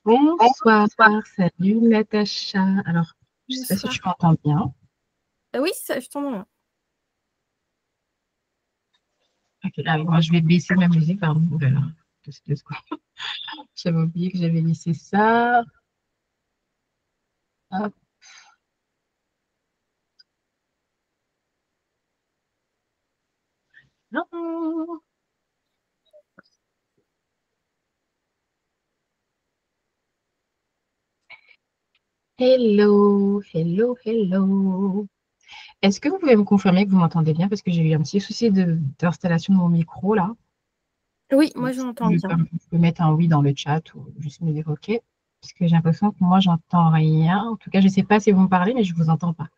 Bonsoir, salut Natacha. Alors, je ne sais pas si tu Bonsoir. m'entends bien. Oui, ça, je t'entends bien. Ok, là, moi, je vais baisser ma musique, pardon. Oh là là, deux secondes. J'avais oublié que j'avais laissé ça. Hop. Non. Hello, hello, hello. Est-ce que vous pouvez me confirmer que vous m'entendez bien? Parce que j'ai eu un petit souci d'installation de mon micro là. Oui, Donc, moi je si m'entends tu bien. peux mettre un oui dans le chat ou juste me dire OK. Parce que j'ai l'impression que moi, j'entends rien. En tout cas, je ne sais pas si vous me parlez, mais je ne vous entends pas.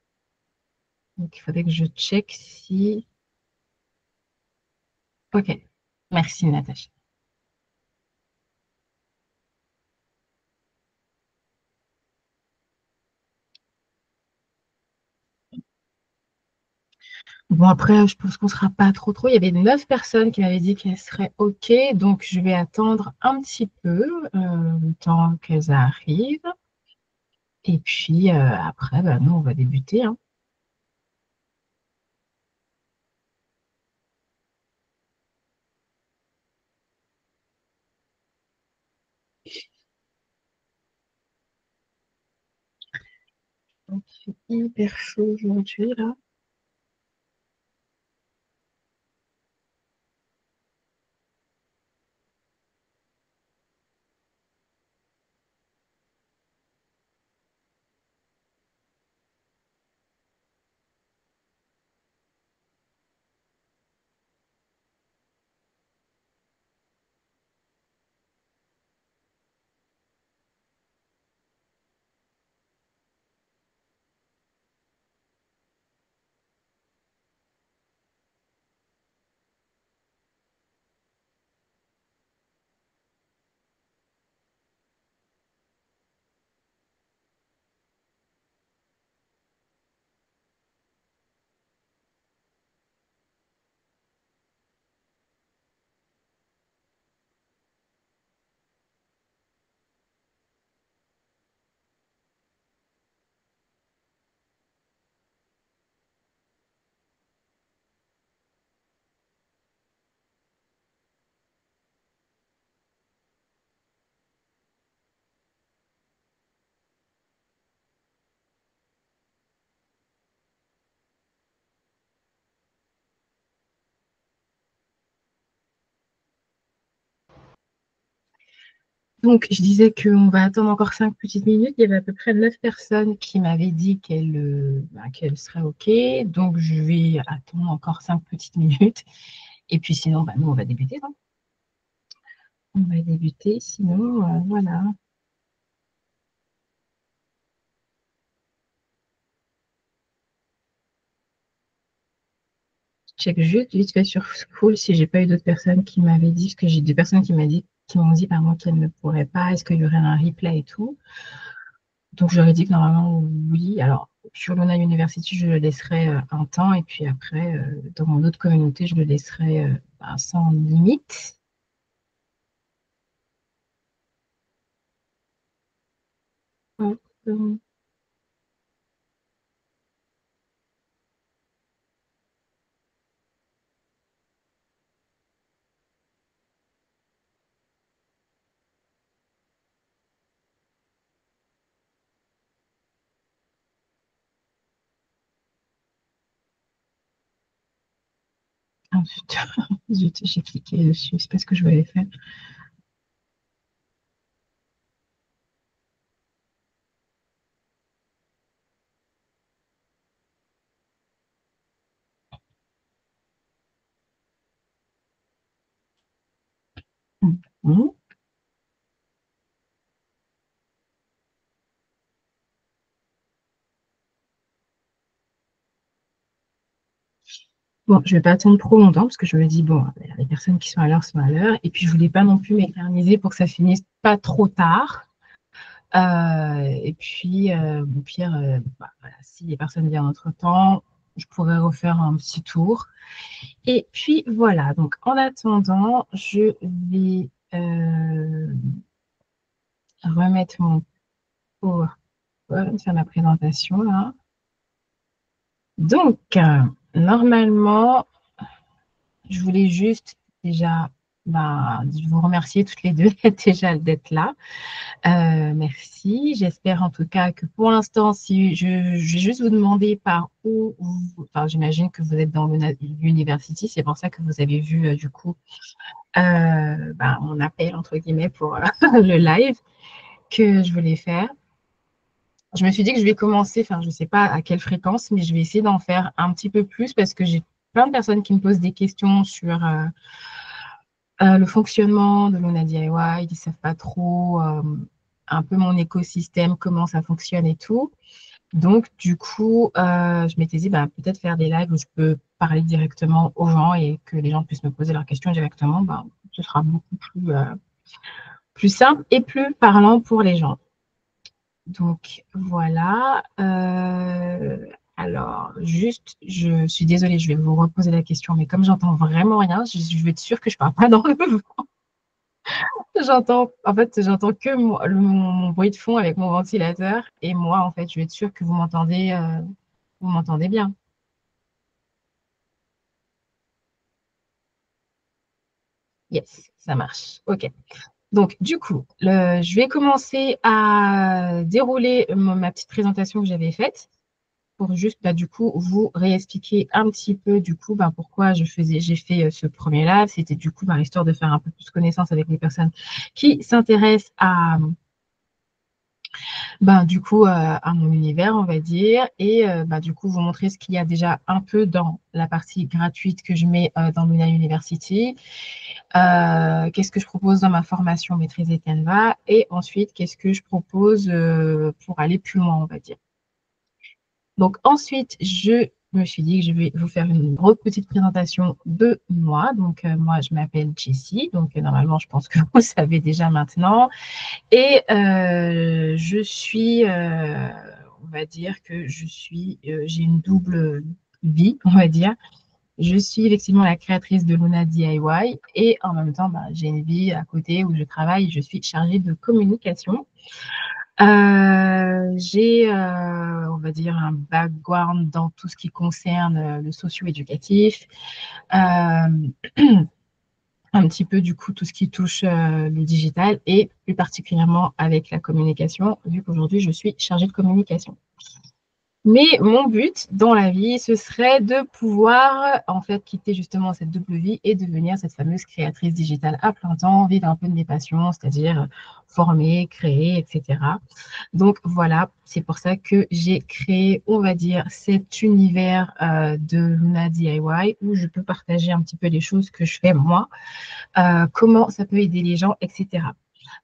Donc, il faudrait que je check si. OK. Merci, Natacha. Bon, après, je pense qu'on ne sera pas trop. Il y avait 9 personnes qui m'avaient dit qu'elles seraient OK. Donc, je vais attendre un petit peu le temps qu'elles arrivent. Et puis, après, bah, nous, on va débuter, hein. Donc, il fait hyper chaud aujourd'hui, là. Donc, je disais qu'on va attendre encore 5 petites minutes. Il y avait à peu près 9 personnes qui m'avaient dit qu'elles seraient OK. Donc, je vais attendre encore 5 petites minutes. Et puis, sinon, bah, nous, on va débuter, hein. On va débuter. Sinon, voilà. Je check juste vite fait sur School si j'ai pas eu d'autres personnes qui m'avaient dit, parce que j'ai des personnes qui m'ont dit, pardon, qu'elles ne pourraient pas. Est-ce qu'il y aurait un replay et tout? Donc, j'aurais dit que normalement, oui. Alors, sur Luna University, je le laisserai un temps. Et puis après, dans mon autre communauté, je le laisserai bah, sans limite. Hop, ah, putain, zut, j'ai cliqué dessus. C'est pas ce que je voulais faire. Bon, bon, je vais pas attendre trop longtemps parce que je me dis, bon, les personnes qui sont à l'heure sont à l'heure. Et puis, je voulais pas non plus m'éterniser pour que ça finisse pas trop tard. Et puis, au pire, bah, voilà, si les personnes viennent entre-temps, je pourrais refaire un petit tour. Et puis, voilà. Donc, en attendant, je vais remettre mon PowerPoint, faire ma présentation là. Donc, normalement, je voulais juste déjà vous remercier toutes les deux déjà d'être là. Merci. J'espère en tout cas que pour l'instant, si je vais juste vous demander par où, enfin, j'imagine que vous êtes dans l'université, c'est pour ça que vous avez vu du coup mon appel entre guillemets pour le live que je voulais faire. Je me suis dit que je vais commencer, enfin, je ne sais pas à quelle fréquence, mais je vais essayer d'en faire un petit peu plus parce que j'ai plein de personnes qui me posent des questions sur le fonctionnement de Luna DIY. Ils ne savent pas trop un peu mon écosystème, comment ça fonctionne et tout. Donc, du coup, je m'étais dit peut-être faire des lives où je peux parler directement aux gens et que les gens puissent me poser leurs questions directement. Ce sera beaucoup plus simple et plus parlant pour les gens. Donc, voilà. Alors, juste, je suis désolée, je vais vous reposer la question, mais comme j'entends vraiment rien, je veux être sûre que je ne parle pas dans le vent. J'entends que mon bruit de fond avec mon ventilateur. Et moi, en fait, je veux être sûre que vous m'entendez bien. Yes, ça marche. OK. Donc, du coup, je vais commencer à dérouler ma petite présentation que j'avais faite pour juste, du coup, vous réexpliquer un petit peu, du coup, pourquoi j'ai fait ce premier live. C'était, du coup, histoire de faire un peu plus connaissance avec les personnes qui s'intéressent du coup, à mon univers, on va dire, et du coup, vous montrer ce qu'il y a déjà un peu dans la partie gratuite que je mets dans Luna University. Qu'est-ce que je propose dans ma formation Maîtriser Canva et ensuite, qu'est-ce que je propose pour aller plus loin, on va dire. Donc, ensuite, je me suis dit que je vais vous faire une petite présentation de moi. Donc, moi, je m'appelle Jessie. Donc, normalement, je pense que vous savez déjà maintenant. Et je suis, on va dire que j'ai une double vie, on va dire. Je suis effectivement la créatrice de Luna DIY et en même temps, j'ai une vie à côté où je travaille. Je suis chargée de communication. J'ai, on va dire, un background dans tout ce qui concerne le socio-éducatif. Un petit peu du coup tout ce qui touche le digital et plus particulièrement avec la communication, vu qu'aujourd'hui je suis chargée de communication. Mais mon but dans la vie, ce serait de pouvoir en fait quitter justement cette double vie et devenir cette fameuse créatrice digitale à plein temps, vivre un peu de mes passions, c'est-à-dire former, créer, etc. Donc voilà, c'est pour ça que j'ai créé, on va dire, cet univers de Luna DIY où je peux partager un petit peu les choses que je fais moi, comment ça peut aider les gens, etc.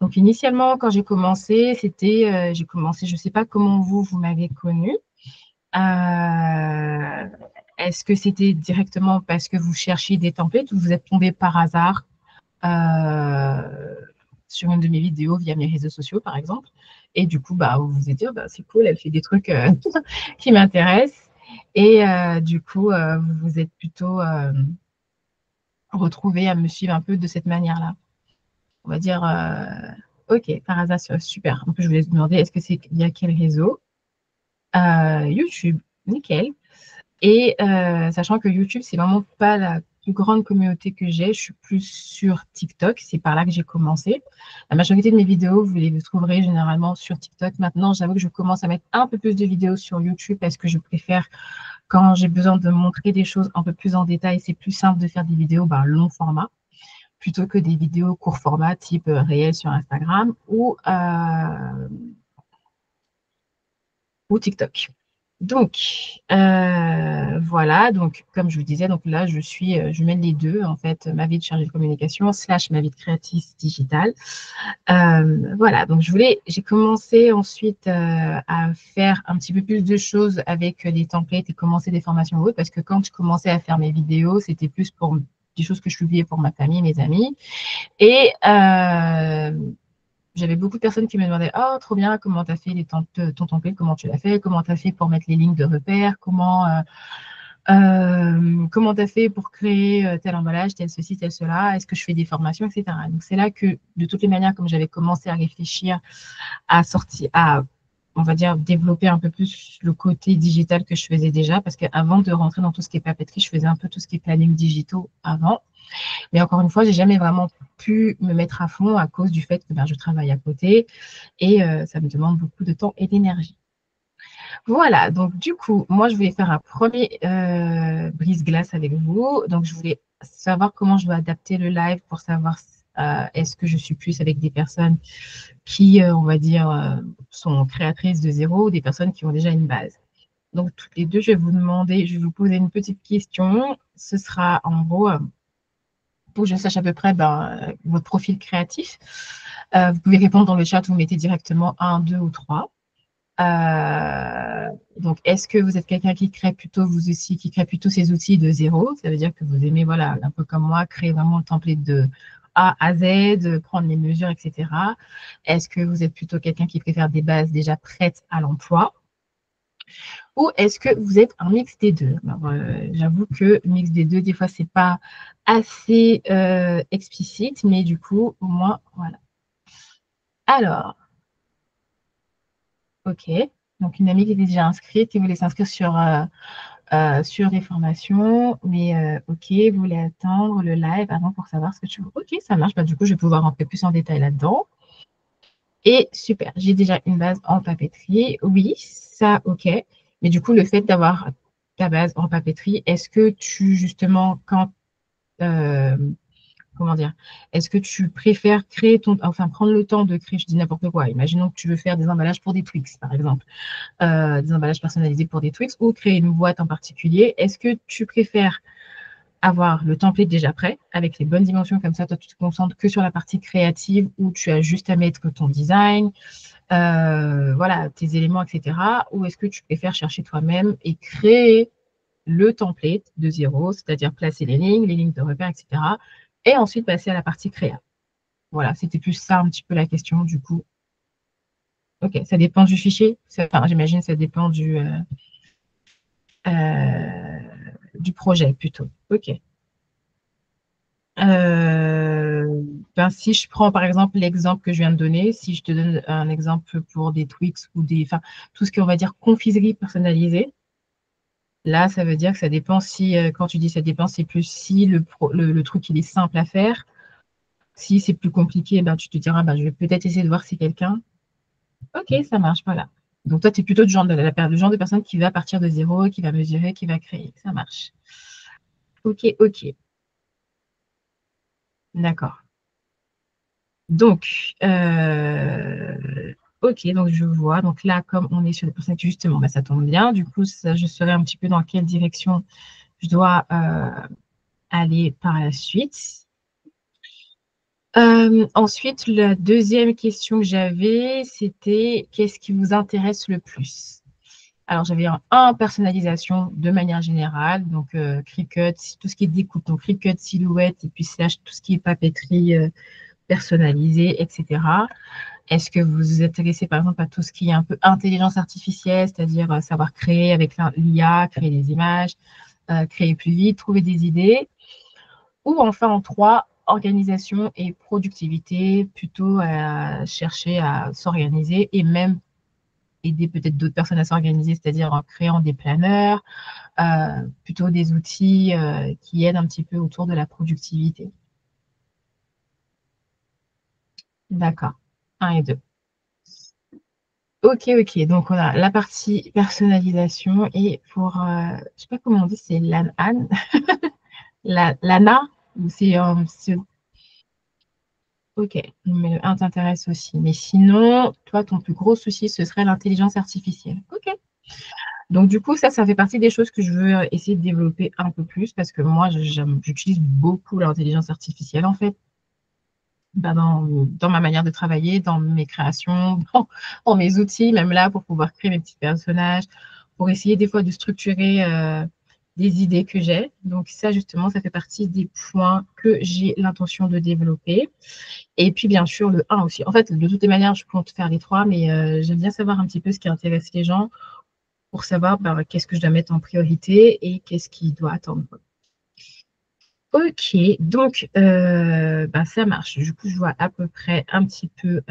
Donc initialement, quand j'ai commencé, je ne sais pas comment vous m'avez connue. Est-ce que c'était directement parce que vous cherchiez des templates ou vous êtes tombé par hasard sur une de mes vidéos via mes réseaux sociaux, par exemple, et du coup, vous vous êtes dit, c'est cool, elle fait des trucs qui m'intéressent, et du coup, vous vous êtes plutôt retrouvé à me suivre un peu de cette manière-là. On va dire, ok, par hasard, super. En plus, je voulais te demander, est-ce que c'est via quel réseau? YouTube, nickel. Et sachant que YouTube, c'est vraiment pas la plus grande communauté que j'ai, je suis plus sur TikTok, c'est par là que j'ai commencé. La majorité de mes vidéos, vous les trouverez généralement sur TikTok. Maintenant, j'avoue que je commence à mettre un peu plus de vidéos sur YouTube parce que je préfère, quand j'ai besoin de montrer des choses un peu plus en détail, c'est plus simple de faire des vidéos long format plutôt que des vidéos court format type réel sur Instagram ou TikTok. Donc, voilà, donc comme je vous disais, donc là, je mène les deux, en fait, ma vie de chargée de communication / ma vie de créatrice digitale. Voilà, donc j'ai commencé ensuite à faire un petit peu plus de choses avec des templates et commencer des formations autres, parce que quand je commençais à faire mes vidéos, c'était plus pour des choses que je publiais pour ma famille, mes amis. Et j'avais beaucoup de personnes qui me demandaient, oh, trop bien, comment tu as fait ton template, comment tu l'as fait, comment tu as fait pour mettre les lignes de repère, comment Comment tu as fait pour créer tel emballage, tel ceci, tel cela, est-ce que je fais des formations, etc. Donc, c'est là que, de toutes les manières, comme j'avais commencé à réfléchir à sortir, à, on va dire, développer un peu plus le côté digital que je faisais déjà, parce qu'avant de rentrer dans tout ce qui est papeterie, je faisais un peu tout ce qui est planning digitaux avant. Mais encore une fois, j'ai jamais vraiment pu me mettre à fond à cause du fait que je travaille à côté et ça me demande beaucoup de temps et d'énergie. Voilà, donc du coup, moi, je voulais faire un premier brise-glace avec vous. Donc, je voulais savoir comment je dois adapter le live pour savoir est-ce que je suis plus avec des personnes qui, on va dire, sont créatrices de zéro ou des personnes qui ont déjà une base. Donc, toutes les deux, je vais vous demander, je vais vous poser une petite question. Ce sera en gros, pour que je sache à peu près votre profil créatif. Vous pouvez répondre dans le chat, vous mettez directement 1, 2 ou 3. Donc, est-ce que vous êtes quelqu'un qui crée plutôt, vous aussi, qui crée plutôt ces outils de zéro? Ça veut dire que vous aimez, voilà, un peu comme moi, créer vraiment le template de A à Z, prendre les mesures, etc. Est-ce que vous êtes plutôt quelqu'un qui préfère des bases déjà prêtes à l'emploi? Ou est-ce que vous êtes un mix des deux? J'avoue que mix des deux, des fois, c'est pas assez explicite, mais du coup, au moins, voilà. Alors, ok. Donc, une amie qui était déjà inscrite, qui voulait s'inscrire sur les formations, mais ok, vous voulez attendre le live avant pour savoir ce que tu veux. Ok, ça marche. Du coup, je vais pouvoir rentrer plus en détail là-dedans. Et super, j'ai déjà une base en papeterie. Oui, ça, ok. Mais du coup, le fait d'avoir ta base en papeterie, est-ce que tu, justement, euh, comment dire, est-ce que tu préfères créer enfin, prendre le temps de créer, je dis n'importe quoi. Imaginons que tu veux faire des emballages pour des Twix, par exemple, des emballages personnalisés pour des Twix ou créer une boîte en particulier. Est-ce que tu préfères avoir le template déjà prêt avec les bonnes dimensions, comme ça, toi, tu te concentres que sur la partie créative où tu as juste à mettre ton design, voilà, tes éléments, etc. Ou est-ce que tu préfères chercher toi-même et créer le template de zéro, c'est-à-dire placer les lignes de repère, etc. Et ensuite passer à la partie créa. Voilà, c'était plus ça un petit peu la question du coup. Ok, ça dépend du fichier. Enfin, j'imagine que ça dépend du projet plutôt. Ok. Si je prends par exemple l'exemple que je viens de donner, si je te donne un exemple pour des Twix ou enfin, tout ce qui est, on va dire, confiserie personnalisée, là, ça veut dire que ça dépend si, quand tu dis ça dépend, c'est plus si le truc, il est simple à faire. Si c'est plus compliqué, tu te diras, je vais peut-être essayer de voir si quelqu'un. Ok, ça marche, voilà. Donc, toi, tu es plutôt du genre du genre de personne qui va partir de zéro, qui va mesurer, qui va créer. Ça marche. Ok, ok. D'accord. Donc, ok, donc je vois. Donc là, comme on est sur des personnes qui, justement, ça tombe bien. Du coup, je saurai un petit peu dans quelle direction je dois aller par la suite. Ensuite, la deuxième question que j'avais, c'était qu'est-ce qui vous intéresse le plus? Alors, j'avais un personnalisation de manière générale, donc Cricut, tout ce qui est découpe, donc Cricut, silhouette, et puis slash tout ce qui est papeterie personnalisée, etc. Est-ce que vous vous intéressez par exemple à tout ce qui est un peu intelligence artificielle, c'est-à-dire savoir créer avec l'IA, créer des images, créer plus vite, trouver des idées? Ou enfin en 3, organisation et productivité, plutôt à chercher à s'organiser et même aider peut-être d'autres personnes à s'organiser, c'est-à-dire en créant des planeurs, plutôt des outils qui aident un petit peu autour de la productivité. D'accord. Un et deux. Ok, ok. Donc, on a la partie personnalisation et pour, je ne sais pas comment on dit, c'est l'ANA, l'ANA, ou ok, mais le 1 t'intéresse aussi. Mais sinon, toi, ton plus gros souci, ce serait l'intelligence artificielle. Ok. Donc, du coup, ça fait partie des choses que je veux essayer de développer un peu plus parce que moi, j'utilise beaucoup l'intelligence artificielle, en fait, dans ma manière de travailler, dans mes créations, dans mes outils, même là, pour pouvoir créer mes petits personnages, pour essayer des fois de structurer des idées que j'ai. Donc, ça, justement, ça fait partie des points que j'ai l'intention de développer. Et puis, bien sûr, le 1 aussi. En fait, de toutes les manières, je compte faire les 3, mais j'aime bien savoir un petit peu ce qui intéresse les gens pour savoir qu'est-ce que je dois mettre en priorité et qu'est-ce qui doit attendre. Ok, donc ça marche. Du coup, je vois à peu près un petit peu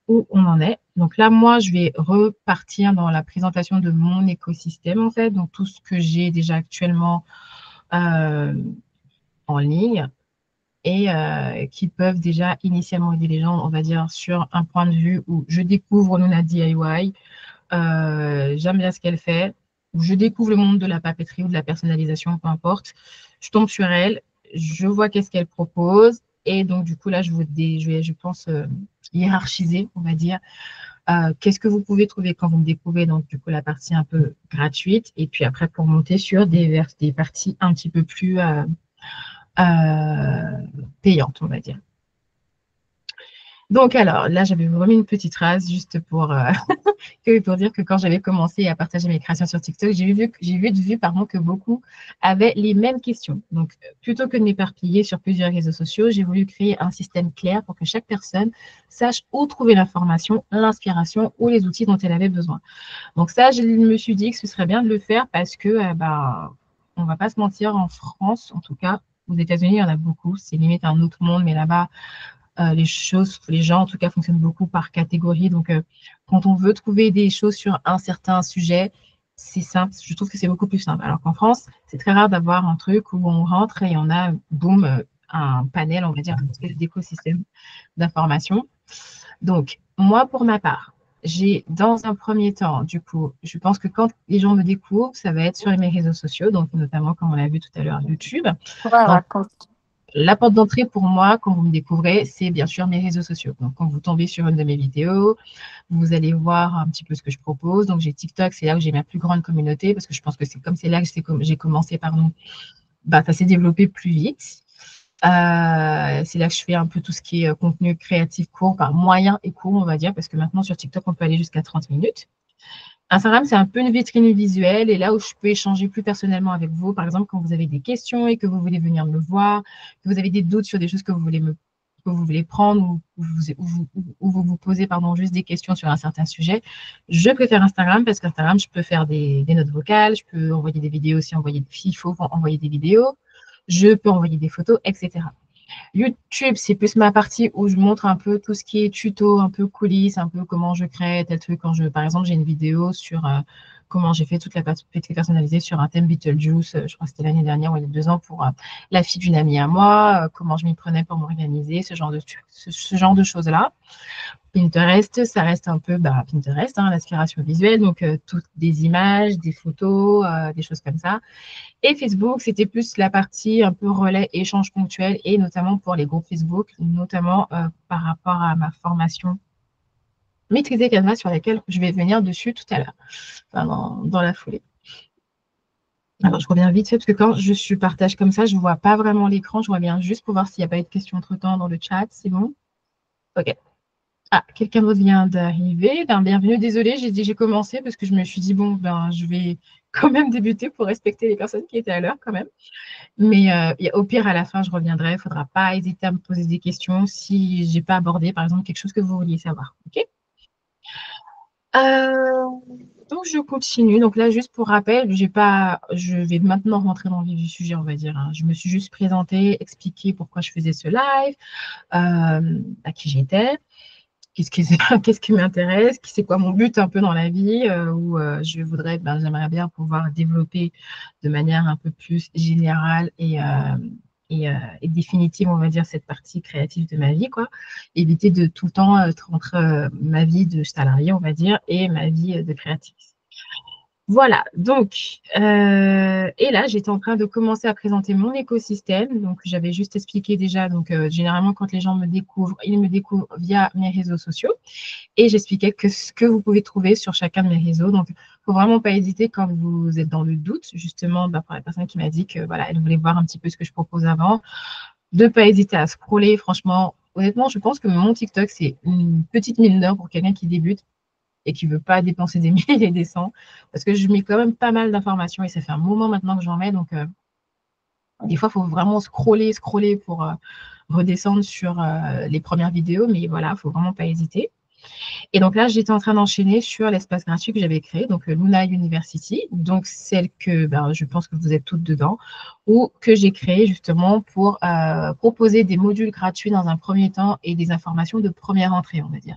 où on en est. Donc là, moi, je vais repartir dans la présentation de mon écosystème, en fait. Donc, tout ce que j'ai déjà actuellement en ligne et qui peuvent déjà initialement aider les gens, on va dire, sur un point de vue où je découvre Luna DIY, j'aime bien ce qu'elle fait, où je découvre le monde de la papeterie ou de la personnalisation, peu importe. Je tombe sur elle, je vois qu'est-ce qu'elle propose, et donc du coup là, je pense, hiérarchiser, on va dire, qu'est-ce que vous pouvez trouver quand vous me découvrez, donc du coup la partie un peu gratuite, et puis après pour monter sur des parties un petit peu plus payantes, on va dire. Donc alors, là, j'avais remis une petite phrase juste pour, pour dire que quand j'avais commencé à partager mes créations sur TikTok, j'ai vu pardon, que beaucoup avaient les mêmes questions. Donc, plutôt que de m'éparpiller sur plusieurs réseaux sociaux, j'ai voulu créer un système clair pour que chaque personne sache où trouver l'information, l'inspiration ou les outils dont elle avait besoin. Donc ça, je me suis dit que ce serait bien de le faire parce que, on ne va pas se mentir, en France, en tout cas, aux États-Unis, il y en a beaucoup. C'est limite un autre monde, mais là-bas, les gens en tout cas fonctionnent beaucoup par catégorie. Donc, quand on veut trouver des choses sur un certain sujet, c'est simple. Je trouve que c'est beaucoup plus simple. Alors qu'en France, c'est très rare d'avoir un truc où on rentre et on a, boum, un panel, on va dire, un espèce d'écosystème d'information. Donc, moi, pour ma part, j'ai dans un premier temps, du coup, je pense que quand les gens me découvrent, ça va être sur mes réseaux sociaux, donc notamment, comme on l'a vu tout à l'heure, YouTube. Ouais, Donc, raconte. la porte d'entrée pour moi, quand vous me découvrez, c'est bien sûr mes réseaux sociaux. Donc, quand vous tombez sur une de mes vidéos, vous allez voir un petit peu ce que je propose. Donc, j'ai TikTok, c'est là où j'ai ma plus grande communauté parce que je pense que c'est là que j'ai commencé, pardon, ça s'est développé plus vite. C'est là que je fais un peu tout ce qui est contenu créatif court, moyen et court, on va dire, parce que maintenant sur TikTok, on peut aller jusqu'à 30 minutes. Instagram, c'est un peu une vitrine visuelle et là où je peux échanger plus personnellement avec vous. Par exemple, quand vous avez des questions et que vous voulez venir me voir, que vous avez des doutes sur des choses que vous voulez prendre ou vous posez juste des questions sur un certain sujet, je préfère Instagram parce qu'Instagram, je peux faire des notes vocales, je peux envoyer des vidéos aussi, il faut envoyer des vidéos, je peux envoyer des photos, etc. YouTube, c'est plus ma partie où je montre un peu tout ce qui est tuto, un peu coulisses, un peu comment je crée tel truc. Par exemple, j'ai une vidéo sur comment j'ai fait toute la partie personnalisée sur un thème Beetlejuice, je crois que c'était l'année dernière ou il y a 2 ans pour la fille d'une amie à moi, comment je m'y prenais pour m'organiser, ce genre de choses-là. Pinterest, ça reste un peu Pinterest, l'inspiration visuelle, donc toutes des images, des photos, des choses comme ça. Et Facebook, c'était plus la partie un peu relais, échange ponctuel, et notamment pour les groupes Facebook, notamment par rapport à ma formation maîtriser Canva sur laquelle je vais venir dessus tout à l'heure, enfin, dans la foulée. Alors, je reviens vite fait parce que quand je partage comme ça, je ne vois pas vraiment l'écran. Je reviens juste pour voir s'il n'y a pas eu de questions entre-temps dans le chat. C'est bon? OK. Ah, quelqu'un d'autre vient d'arriver. Bienvenue. Désolée, j'ai commencé parce que je me suis dit, bon, je vais quand même débuter pour respecter les personnes qui étaient à l'heure quand même. Mais au pire, à la fin, je reviendrai. Il ne faudra pas hésiter à me poser des questions si je n'ai pas abordé, par exemple, quelque chose que vous vouliez savoir. OK? Donc, je continue. Donc là, juste pour rappel, je vais maintenant rentrer dans le vif du sujet, on va dire. Je me suis juste présentée, expliqué pourquoi je faisais ce live, à qui j'étais, qu'est-ce qui m'intéresse, c'est quoi mon but un peu dans la vie, où j'aimerais bien pouvoir développer de manière un peu plus générale et définitive, on va dire, cette partie créative de ma vie, quoi. Éviter de tout le temps être entre ma vie de salarié, on va dire, et ma vie de créatrice. Voilà, donc, et là, j'étais en train de commencer à présenter mon écosystème. Donc, j'avais juste expliqué déjà, donc, généralement, quand les gens me découvrent, ils me découvrent via mes réseaux sociaux. Et j'expliquais ce que vous pouvez trouver sur chacun de mes réseaux. Donc, il ne faut vraiment pas hésiter quand vous êtes dans le doute, justement, pour la personne qui m'a dit que voilà, elle voulait voir un petit peu ce que je propose avant, de ne pas hésiter à scroller. Franchement, honnêtement, je pense que mon TikTok, c'est une petite mine d'or pour quelqu'un qui débute et qui ne veut pas dépenser des milliers et des cents, parce que je mets quand même pas mal d'informations et ça fait un moment maintenant que j'en mets. Donc, des fois, il faut vraiment scroller pour redescendre sur les premières vidéos, mais voilà, il ne faut vraiment pas hésiter. Et donc là, j'étais en train d'enchaîner sur l'espace gratuit que j'avais créé, donc Luna University, donc celle que je pense que vous êtes toutes dedans, ou que j'ai créé justement pour proposer des modules gratuits dans un premier temps et des informations de première entrée, on va dire.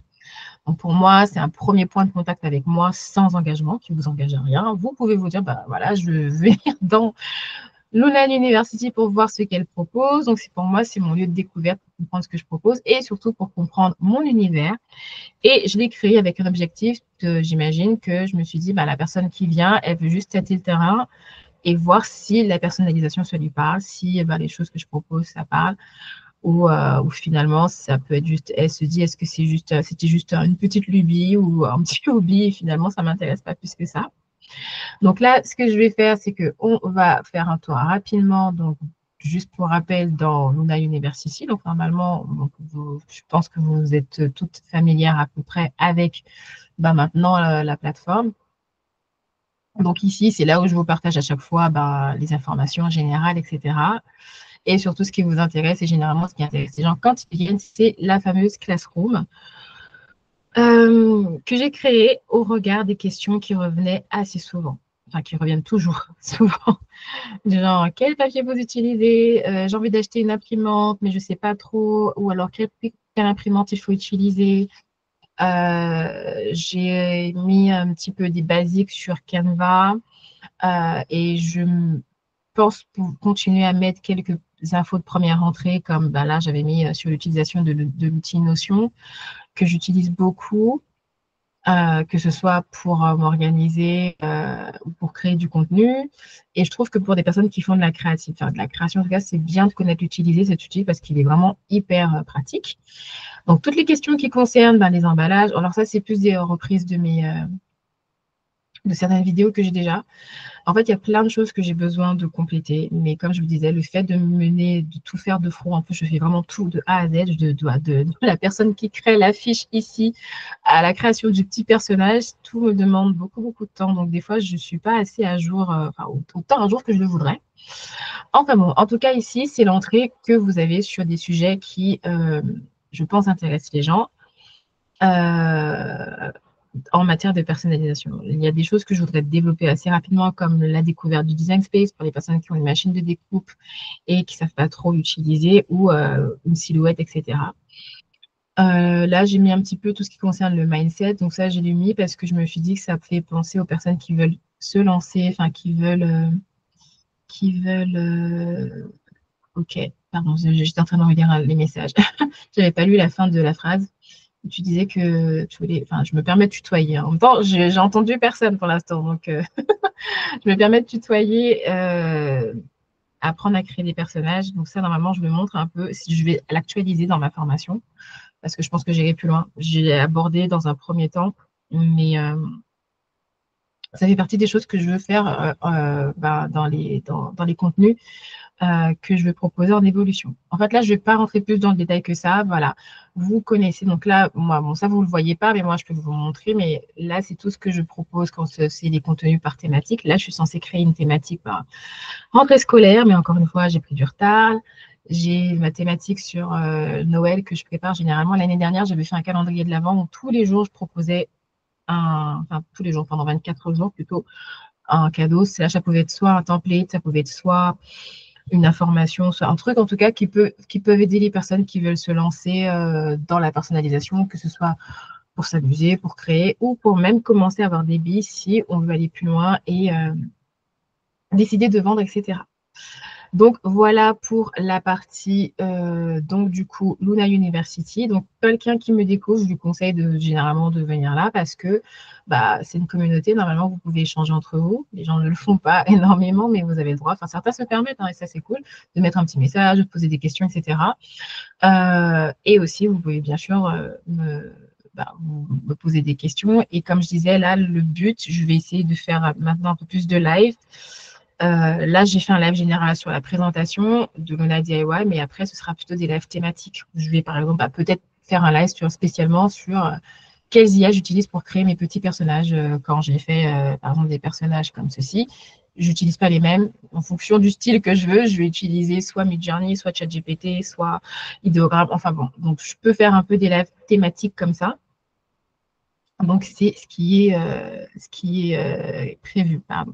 Donc pour moi, c'est un premier point de contact avec moi sans engagement, qui ne vous engage à rien. Vous pouvez vous dire, voilà, je vais venir dans Luna University pour voir ce qu'elle propose. Donc pour moi, c'est mon lieu de découverte pour comprendre ce que je propose et surtout pour comprendre mon univers. Et je l'ai créé avec un objectif, j'imagine que je me suis dit, la personne qui vient, elle veut juste tâter le terrain et voir si la personnalisation, ça lui parle, si les choses que je propose, ça parle, ou finalement, ça peut être juste, elle se dit, est-ce que c'était juste une petite lubie ou un petit hobby, et finalement, ça ne m'intéresse pas plus que ça. Donc là, ce que je vais faire, c'est qu'on va faire un tour rapidement, donc juste pour rappel, dans Luna University. Donc normalement, je pense que vous êtes toutes familières à peu près avec maintenant la plateforme. Donc ici, c'est là où je vous partage à chaque fois les informations générales, etc. Et surtout, ce qui vous intéresse, et généralement, ce qui intéresse les gens quand ils viennent, c'est la fameuse Classroom que j'ai créée au regard des questions qui revenaient assez souvent. Enfin, qui reviennent toujours souvent. Genre, quel papier vous utilisez? J'ai envie d'acheter une imprimante, mais je ne sais pas trop. Ou alors, quelle imprimante il faut utiliser? J'ai mis un petit peu des basiques sur Canva et je pense pour continuer à mettre quelques infos de première entrée, comme là, j'avais mis sur l'utilisation de l'outil Notion, que j'utilise beaucoup. Que ce soit pour m'organiser ou pour créer du contenu. Et je trouve que pour des personnes qui font de la création, en tout cas, c'est bien de connaître l'utiliser, cet outil, parce qu'il est vraiment hyper pratique. Donc, toutes les questions qui concernent les emballages, alors ça, c'est plus des reprises de certaines vidéos que j'ai déjà. En fait, il y a plein de choses que j'ai besoin de compléter, mais comme je vous disais, le fait de de tout faire de front, en plus, je fais vraiment tout de A à Z, de la personne qui crée l'affiche ici à la création du petit personnage, tout me demande beaucoup, beaucoup de temps. Donc, des fois, je ne suis pas assez à jour, autant à jour que je le voudrais. Enfin bon, en tout cas, ici, c'est l'entrée que vous avez sur des sujets qui, je pense, intéressent les gens. En matière de personnalisation. Il y a des choses que je voudrais développer assez rapidement, comme la découverte du design space pour les personnes qui ont une machine de découpe et qui ne savent pas trop l'utiliser, ou une silhouette, etc. Là, j'ai mis un petit peu tout ce qui concerne le mindset. Donc ça, j'ai mis parce que je me suis dit que ça fait penser aux personnes qui veulent se lancer, enfin qui veulent ok, pardon, j'étais en train de relire les messages. Je n'avais pas lu la fin de la phrase. Tu disais que tu voulais, enfin, je me permets de tutoyer. En même temps, j'ai entendu personne pour l'instant, donc je me permets de tutoyer, apprendre à créer des personnages. Donc ça, normalement, je le montre un peu, si je vais l'actualiser dans ma formation, parce que je pense que j'irai plus loin. J'ai abordé dans un premier temps, mais ça fait partie des choses que je veux faire dans les contenus que je vais proposer en évolution. En fait, là, je ne vais pas rentrer plus dans le détail que ça. Voilà, vous connaissez. Donc là, moi, bon, ça, vous ne le voyez pas, mais moi, je peux vous montrer. Mais là, c'est tout ce que je propose quand c'est des contenus par thématique. Là, je suis censée créer une thématique par rentrée scolaire, mais encore une fois, j'ai pris du retard. J'ai ma thématique sur Noël que je prépare généralement. L'année dernière, j'avais fait un calendrier de l'Avent où tous les jours, je proposais tous les jours, pendant 24 jours plutôt, un cadeau. Ça pouvait être soit un template, ça pouvait être soit une information, soit un truc en tout cas qui peuvent aider les personnes qui veulent se lancer dans la personnalisation, que ce soit pour s'amuser, pour créer ou pour même commencer à avoir des billes si on veut aller plus loin et décider de vendre, etc. Donc, voilà pour la partie, donc du coup, Luna University. Donc, quelqu'un qui me découvre, je lui conseille généralement de venir là parce que c'est une communauté. Normalement, vous pouvez échanger entre vous. Les gens ne le font pas énormément, mais vous avez le droit. Enfin, certains se permettent, et ça, c'est cool, de mettre un petit message, de poser des questions, etc. Et aussi, vous pouvez bien sûr me poser des questions. Et comme je disais, là, le but, je vais essayer de faire maintenant un peu plus de live. Là, j'ai fait un live général sur la présentation de Luna DIY, mais après, ce sera plutôt des lives thématiques. Je vais, par exemple, peut-être faire un live spécialement sur quelles IA j'utilise pour créer mes petits personnages. Quand j'ai fait, par exemple, des personnages comme ceci, je n'utilise pas les mêmes. En fonction du style que je veux, je vais utiliser soit Midjourney, soit ChatGPT, soit Ideogram. Enfin bon, donc je peux faire un peu des lives thématiques comme ça. Donc, c'est ce qui est prévu. Pardon.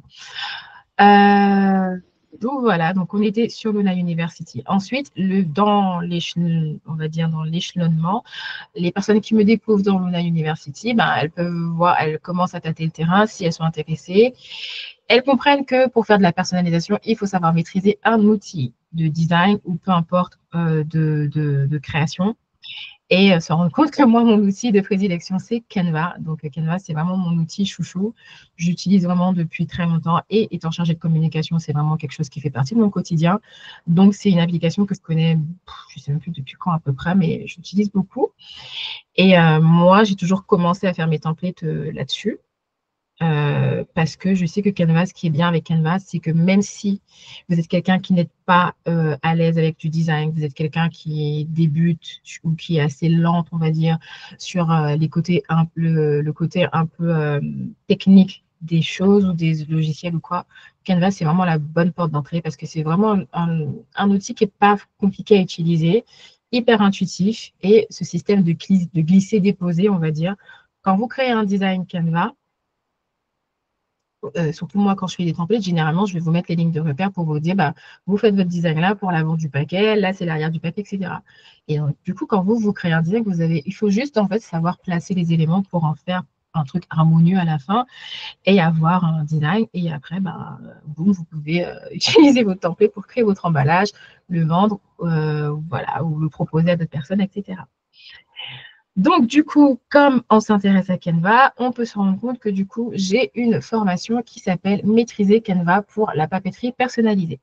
Donc, voilà. Donc, on était sur Luna University. Ensuite, on va dire dans l'échelonnement, les personnes qui me découvrent dans Luna University, ben, elles peuvent voir, elles commencent à tâter le terrain si elles sont intéressées. Elles comprennent que pour faire de la personnalisation, il faut savoir maîtriser un outil de design ou peu importe de création. Et se rendre compte que moi, mon outil de prédilection, c'est Canva. Donc, Canva, c'est vraiment mon outil chouchou. J'utilise vraiment depuis très longtemps. Et étant chargée de communication, c'est vraiment quelque chose qui fait partie de mon quotidien. Donc, c'est une application que je connais, je ne sais même plus depuis quand à peu près, mais j'utilise beaucoup. Et moi, j'ai toujours commencé à faire mes templates là-dessus. Parce que je sais que Canva, ce qui est bien avec Canva, c'est que même si vous êtes quelqu'un qui n'est pas à l'aise avec du design, vous êtes quelqu'un qui débute ou qui est assez lente, on va dire, sur le côté un peu technique des choses ou des logiciels ou quoi, Canva, c'est vraiment la bonne porte d'entrée parce que c'est vraiment un outil qui n'est pas compliqué à utiliser, hyper intuitif et ce système de glisser-déposer, on va dire. Quand vous créez un design Canva, surtout moi, quand je fais des templates, généralement, je vais vous mettre les lignes de repère pour vous dire, bah, vous faites votre design là pour l'avant du paquet, là, c'est l'arrière du paquet, etc. Et donc, du coup, quand vous créez un design, il faut juste, en fait, savoir placer les éléments pour en faire un truc harmonieux à la fin et avoir un design. Et après, bah, vous pouvez utiliser votre template pour créer votre emballage, le vendre, voilà, ou le proposer à d'autres personnes, etc. Donc, du coup, comme on s'intéresse à Canva, on peut se rendre compte que du coup, j'ai une formation qui s'appelle Maîtriser Canva pour la papeterie personnalisée.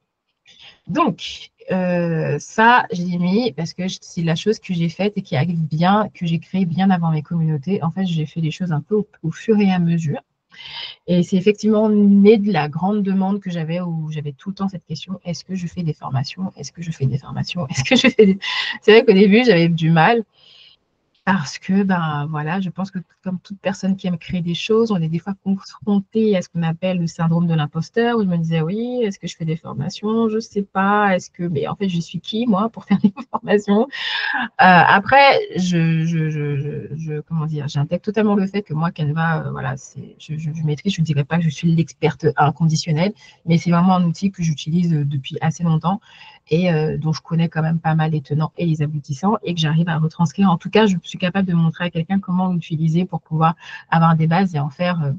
Donc, ça, je l'ai mis parce que c'est la chose que j'ai faite et qui arrive bien, que j'ai créée bien avant mes communautés. En fait, j'ai fait les choses un peu au fur et à mesure. Et c'est effectivement né de la grande demande que j'avais où j'avais tout le temps cette question, est-ce que je fais des formations? Est-ce que je fais des formations? Est-ce que je fais des... C'est vrai qu'au début, j'avais du mal. Parce que, ben voilà, je pense que comme toute personne qui aime créer des choses, on est des fois confronté à ce qu'on appelle le syndrome de l'imposteur, où je me disais, oui, est-ce que je fais des formations? Je ne sais pas. Est-ce que, mais en fait, je suis qui, moi, pour faire des formations? Après, comment dire, j'intègre totalement le fait que moi, Canva, voilà, je maîtrise, je ne dirais pas que je suis l'experte inconditionnelle, mais c'est vraiment un outil que j'utilise depuis assez longtemps et dont je connais quand même pas mal les tenants et les aboutissants et que j'arrive à retranscrire. En tout cas, je suis capable de montrer à quelqu'un comment l'utiliser pour pouvoir avoir des bases et en faire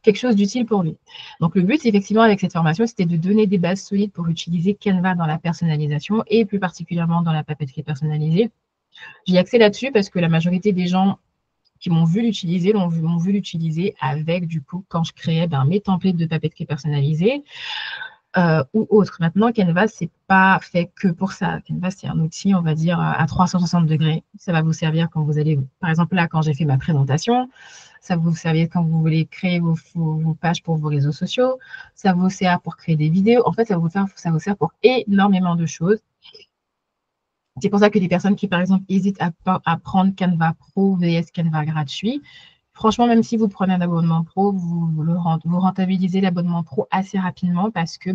quelque chose d'utile pour lui. Donc, le but, effectivement, avec cette formation, c'était de donner des bases solides pour utiliser Canva dans la personnalisation et plus particulièrement dans la papeterie personnalisée. J'ai axé là-dessus parce que la majorité des gens qui m'ont vu l'utiliser, m'ont vu l'utiliser avec, du coup, quand je créais mes templates de papeterie personnalisée ou autres. Maintenant, Canva, ce n'est pas fait que pour ça. Canva, c'est un outil, on va dire, à 360 degrés. Ça va vous servir quand vous allez, par exemple, là, quand j'ai fait ma présentation, ça va vous servir quand vous voulez créer vos pages pour vos réseaux sociaux. Ça vous sert pour créer des vidéos. En fait, ça vous sert pour énormément de choses. C'est pour ça que les personnes qui, par exemple, hésitent à prendre Canva Pro vs Canva gratuit, franchement, même si vous prenez un abonnement pro, vous rentabilisez l'abonnement pro assez rapidement parce que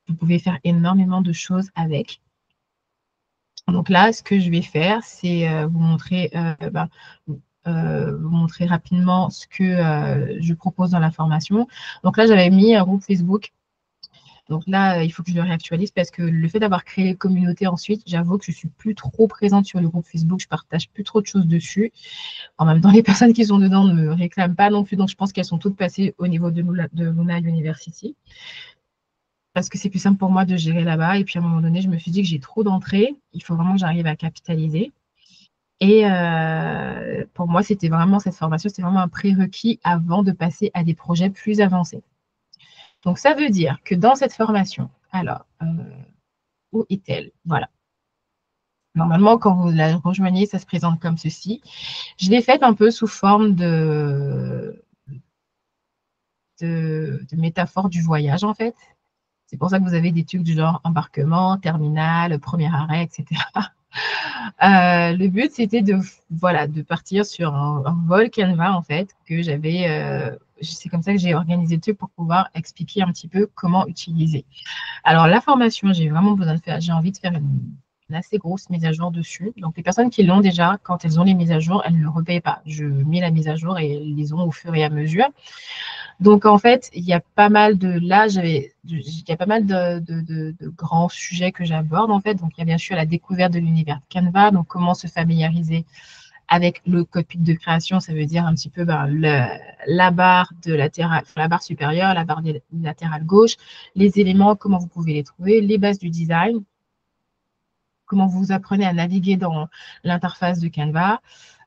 vous pouvez faire énormément de choses avec. Donc là, ce que je vais faire, c'est vous montrer rapidement ce que je propose dans la formation. Donc là, j'avais mis un groupe Facebook. Donc là, il faut que je le réactualise parce que le fait d'avoir créé les communautés ensuite, j'avoue que je ne suis plus trop présente sur le groupe Facebook. Je ne partage plus trop de choses dessus. En même temps, les personnes qui sont dedans ne me réclament pas non plus. Donc, je pense qu'elles sont toutes passées au niveau de Luna University. Parce que c'est plus simple pour moi de gérer là-bas. Et puis, à un moment donné, je me suis dit que j'ai trop d'entrées. Il faut vraiment que j'arrive à capitaliser. Et pour moi, c'était vraiment cette formation, c'était vraiment un prérequis avant de passer à des projets plus avancés. Donc, ça veut dire que dans cette formation, alors, où est-elle? Voilà. Normalement, quand vous la rejoignez, ça se présente comme ceci. Je l'ai faite un peu sous forme de métaphore du voyage, en fait. C'est pour ça que vous avez des trucs du genre embarquement, terminal, premier arrêt, etc. Le but, c'était de partir sur un vol Canva, en fait, que j'avais. C'est comme ça que j'ai organisé le truc pour pouvoir expliquer un petit peu comment utiliser. Alors, la formation, j'ai vraiment besoin de faire, j'ai envie de faire une assez grosse mise à jour dessus. Donc, les personnes qui l'ont déjà, quand elles ont les mises à jour, elles ne le repayent pas. Je mets la mise à jour et elles les ont au fur et à mesure. Donc, en fait, il y a pas mal de, là, il y a pas mal de grands sujets que j'aborde, en fait. Donc, il y a bien sûr la découverte de l'univers de Canva, donc comment se familiariser avec le cockpit de création, ça veut dire un petit peu la barre de la barre supérieure, la barre latérale gauche, les éléments, comment vous pouvez les trouver, les bases du design, comment vous apprenez à naviguer dans l'interface de Canva,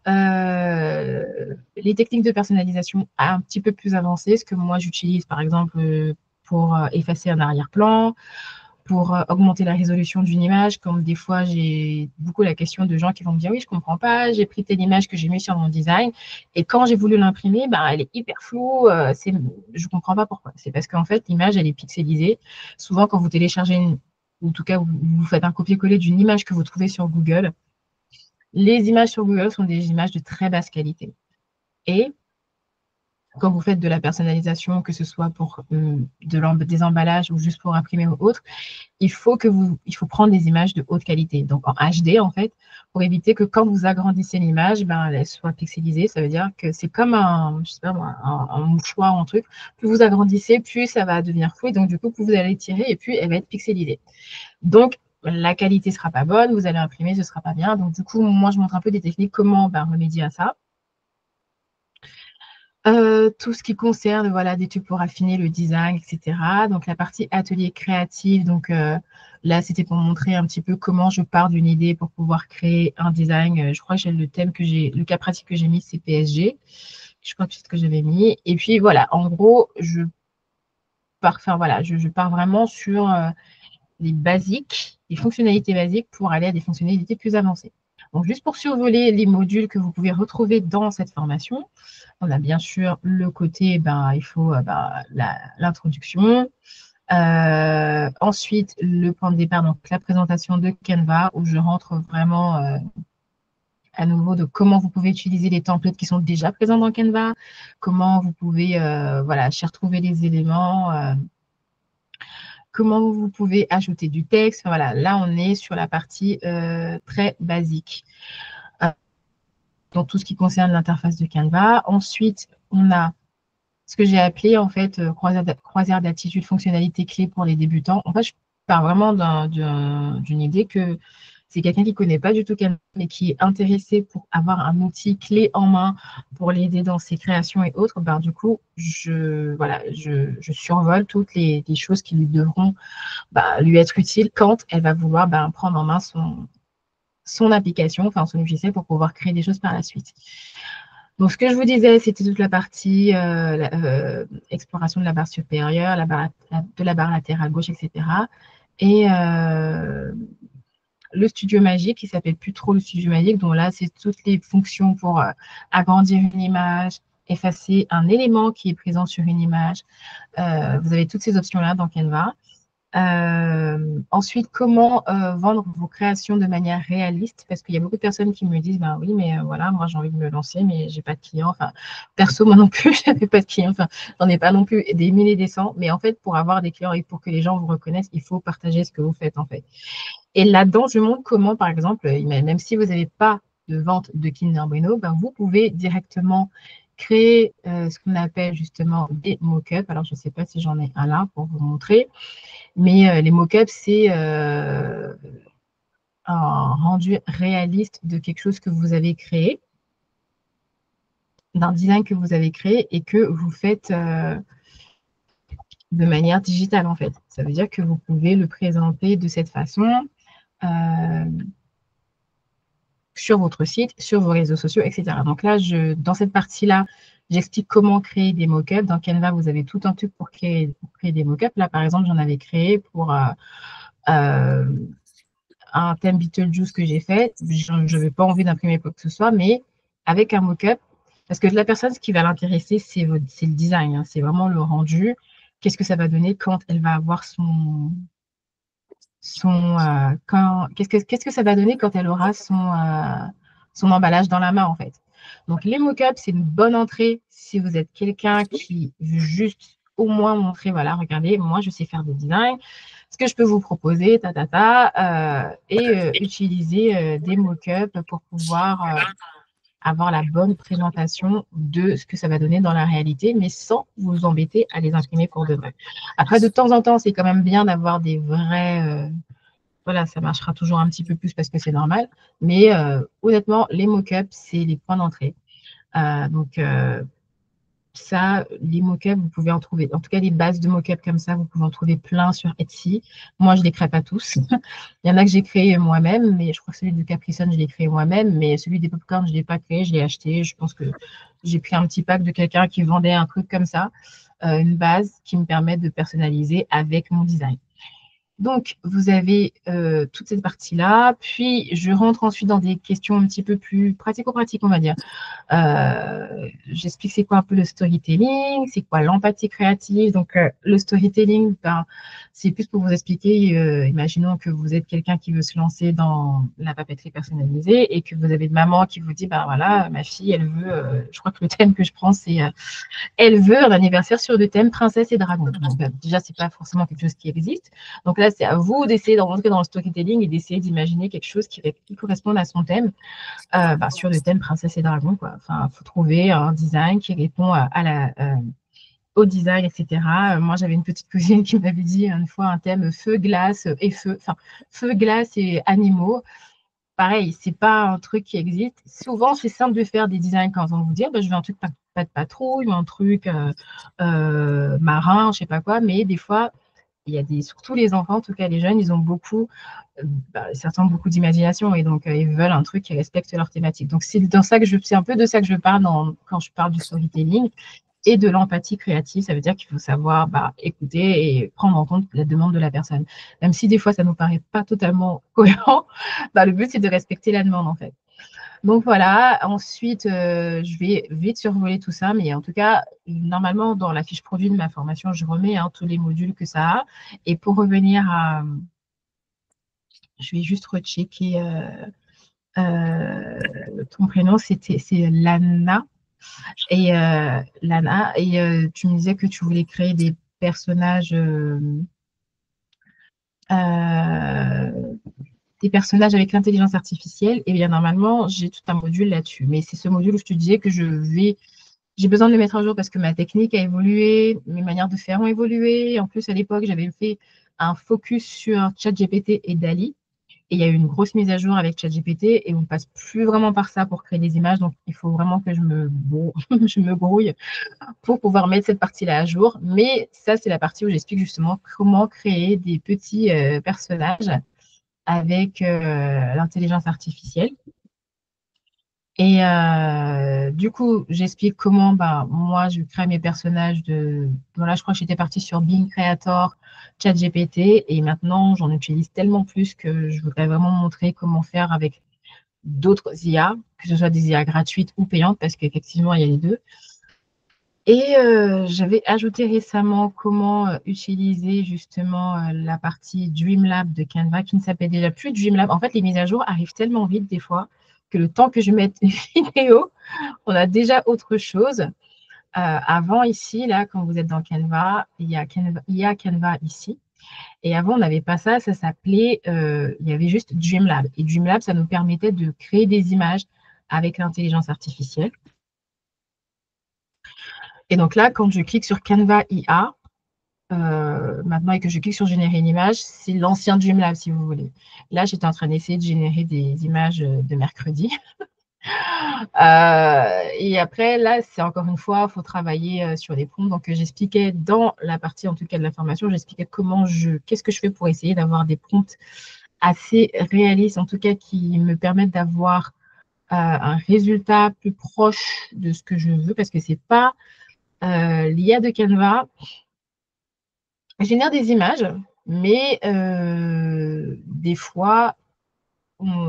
les techniques de personnalisation un petit peu plus avancées, ce que moi j'utilise par exemple pour effacer un arrière-plan, pour augmenter la résolution d'une image, comme des fois j'ai beaucoup la question de gens qui vont me dire oui, je ne comprends pas, j'ai pris telle image que j'ai mis sur mon design et quand j'ai voulu l'imprimer, ben, elle est hyper floue, je ne comprends pas pourquoi. C'est parce qu'en fait l'image elle est pixelisée. Souvent quand vous téléchargez ou en tout cas vous faites un copier-coller d'une image que vous trouvez sur Google, les images sur Google sont des images de très basse qualité. Et quand vous faites de la personnalisation, que ce soit pour des emballages ou juste pour imprimer ou autre, il faut prendre des images de haute qualité, donc en HD en fait, pour éviter que quand vous agrandissez l'image, ben, elle soit pixelisée. Ça veut dire que c'est comme je sais pas moi, un mouchoir ou un truc. Plus vous agrandissez, plus ça va devenir flou. Et donc du coup, plus vous allez tirer et plus elle va être pixelisée. Donc la qualité ne sera pas bonne, vous allez imprimer, ce ne sera pas bien. Donc du coup, moi je montre un peu des techniques, comment remédier à ça. Tout ce qui concerne voilà, des trucs pour affiner le design, etc. Donc, la partie atelier créatif, donc là, c'était pour montrer un petit peu comment je pars d'une idée pour pouvoir créer un design. Je crois que le cas pratique que j'ai mis, c'est PSG. Je crois que c'est ce que j'avais mis. Et puis, voilà, en gros, je pars vraiment sur les basiques, les fonctionnalités basiques pour aller à des fonctionnalités plus avancées. Donc, juste pour survoler les modules que vous pouvez retrouver dans cette formation, on a bien sûr le côté, il faut l'introduction. Ensuite, le point de départ, donc la présentation de Canva, où je rentre vraiment à nouveau de comment vous pouvez utiliser les templates qui sont déjà présents dans Canva, comment vous pouvez retrouver les éléments, comment vous pouvez ajouter du texte. Voilà, là, on est sur la partie très basique. Dans tout ce qui concerne l'interface de Canva. Ensuite, on a ce que j'ai appelé en fait croisière d'attitude, fonctionnalité clé pour les débutants. En fait, je pars vraiment d'une idée que c'est quelqu'un qui ne connaît pas du tout Canva, mais qui est intéressé pour avoir un outil clé en main pour l'aider dans ses créations et autres. Du coup, je survole toutes les choses qui lui devront lui être utiles quand elle va vouloir prendre en main son application, enfin son logiciel pour pouvoir créer des choses par la suite. Donc, ce que je vous disais, c'était toute la partie exploration de la barre supérieure, de la barre latérale gauche, etc. Et le studio magique, qui s'appelle plus trop le studio magique, donc là, c'est toutes les fonctions pour agrandir une image, effacer un élément qui est présent sur une image. Vous avez toutes ces options-là dans Canva. Ensuite, comment vendre vos créations de manière réaliste, parce qu'il y a beaucoup de personnes qui me disent oui, mais voilà, moi j'ai envie de me lancer, mais j'ai pas de clients. Enfin, perso, moi non plus, je n'avais pas de clients. Enfin, j'en ai pas non plus des milliers des cents. Mais en fait, pour avoir des clients et pour que les gens vous reconnaissent, il faut partager ce que vous faites en fait. Et là-dedans, je montre comment, par exemple, même si vous n'avez pas de vente de Kinder Bueno, vous pouvez directement créer ce qu'on appelle justement des mock-ups. Alors, je ne sais pas si j'en ai un là pour vous montrer. Mais les mock-ups, c'est un rendu réaliste de quelque chose que vous avez créé, d'un design que vous avez créé et que vous faites de manière digitale, en fait. Ça veut dire que vous pouvez le présenter de cette façon sur votre site, sur vos réseaux sociaux, etc. Donc là, dans cette partie-là, j'explique comment créer des mock-ups. Dans Canva, vous avez tout un truc pour créer des mock-ups. Là, par exemple, j'en avais créé pour un thème Beetlejuice que j'ai fait. Je n'avais pas envie d'imprimer quoi que ce soit, mais avec un mock-up, parce que la personne, ce qui va l'intéresser, c'est le design, hein, c'est vraiment le rendu. Qu'est-ce que ça va donner quand elle va avoir qu'est-ce que ça va donner quand elle aura son emballage dans la main, en fait. Donc, les mock-ups, c'est une bonne entrée si vous êtes quelqu'un qui veut juste au moins montrer, voilà, regardez, moi, je sais faire des designs, ce que je peux vous proposer, et utiliser des mock-ups pour pouvoir avoir la bonne présentation de ce que ça va donner dans la réalité, mais sans vous embêter à les imprimer pour de vrai. Après, de temps en temps, c'est quand même bien d'avoir des vrais... voilà, ça marchera toujours un petit peu plus parce que c'est normal. Mais honnêtement, les mock-ups, c'est les points d'entrée. Donc, ça, les mock-ups, vous pouvez en trouver. En tout cas, les bases de mock-ups comme ça, vous pouvez en trouver plein sur Etsy. Moi, je ne les crée pas tous. Il y en a que j'ai créé moi-même, mais je crois que celui du Capri Sun, je l'ai créé moi-même. Mais celui des popcorn, je ne l'ai pas créé, je l'ai acheté. Je pense que j'ai pris un petit pack de quelqu'un qui vendait un truc comme ça, une base qui me permet de personnaliser avec mon design. Donc, vous avez toute cette partie-là. Puis, je rentre ensuite dans des questions un petit peu plus pratico-pratiques, on va dire. J'explique c'est quoi un peu le storytelling, c'est quoi l'empathie créative. Donc, le storytelling, ben, c'est plus pour vous expliquer, imaginons que vous êtes quelqu'un qui veut se lancer dans la papeterie personnalisée et que vous avez une maman qui vous dit, ben voilà, ma fille, elle veut, je crois que le thème que je prends, c'est elle veut un anniversaire sur le thème princesse et dragon. Donc, déjà, c'est pas forcément quelque chose qui existe. Donc là, c'est à vous d'essayer de rentrer dans le storytelling et d'essayer d'imaginer quelque chose qui corresponde à son thème. Sur le thème princesse et dragon, quoi. Enfin, il faut trouver un design qui répond au design, etc. Moi, j'avais une petite cousine qui m'avait dit une fois un thème feu, glace et feu, enfin, feu, glace et animaux. Pareil, c'est pas un truc qui existe. Souvent, c'est simple de faire des designs quand on vous dit, je veux un truc pas de patrouille, ou un truc marin, je sais pas quoi, mais des fois, il y a surtout les enfants, en tout cas les jeunes, ils ont beaucoup, certains ont beaucoup d'imagination et donc ils veulent un truc qui respecte leur thématique. Donc c'est un peu de ça que je parle quand je parle du storytelling et de l'empathie créative. Ça veut dire qu'il faut savoir écouter et prendre en compte la demande de la personne. Même si des fois ça ne nous paraît pas totalement cohérent, le but c'est de respecter la demande en fait. Donc voilà, ensuite, je vais vite survoler tout ça, mais en tout cas, normalement, dans la fiche produit de ma formation, je remets tous les modules que ça a. Et pour revenir à... Je vais juste rechecker ton prénom, c'est Lana. Et Lana, et tu me disais que tu voulais créer des personnages... des personnages avec l'intelligence artificielle, et bien normalement, j'ai tout un module là-dessus. Mais c'est ce module où je te disais que j'ai besoin de le mettre à jour parce que ma technique a évolué, mes manières de faire ont évolué. En plus, à l'époque, j'avais fait un focus sur ChatGPT et DALL-E. Et il y a eu une grosse mise à jour avec ChatGPT et on ne passe plus vraiment par ça pour créer des images. Donc, il faut vraiment que je me grouille pour pouvoir mettre cette partie-là à jour. Mais ça, c'est la partie où j'explique justement comment créer des petits personnages avec l'intelligence artificielle. Et du coup, j'explique comment moi, je crée mes personnages Voilà, je crois que j'étais partie sur Bing Creator, ChatGPT, et maintenant, j'en utilise tellement plus que je voudrais vraiment montrer comment faire avec d'autres IA, que ce soit des IA gratuites ou payantes, parce qu'effectivement, il y a les deux. Et j'avais ajouté récemment comment utiliser justement la partie Dreamlab de Canva, qui ne s'appelle déjà plus Dreamlab. En fait, les mises à jour arrivent tellement vite des fois que le temps que je mette les vidéos, on a déjà autre chose. Avant, ici, là, quand vous êtes dans Canva, il y a Canva ici. Et avant, on n'avait pas ça, ça s'appelait, il y avait juste Dreamlab. Et Dreamlab, ça nous permettait de créer des images avec l'intelligence artificielle. Et donc là, quand je clique sur Canva IA, maintenant, et que je clique sur générer une image, c'est l'ancien Dreamlab, si vous voulez. Là, j'étais en train d'essayer de générer des images de mercredi. Et après, là, c'est encore une fois, il faut travailler sur les prompts. Donc, j'expliquais dans la partie, en tout cas, de la formation, j'expliquais qu'est-ce que je fais pour essayer d'avoir des prompts assez réalistes, en tout cas, qui me permettent d'avoir un résultat plus proche de ce que je veux, parce que c'est pas l'IA de Canva génère des images, mais des fois,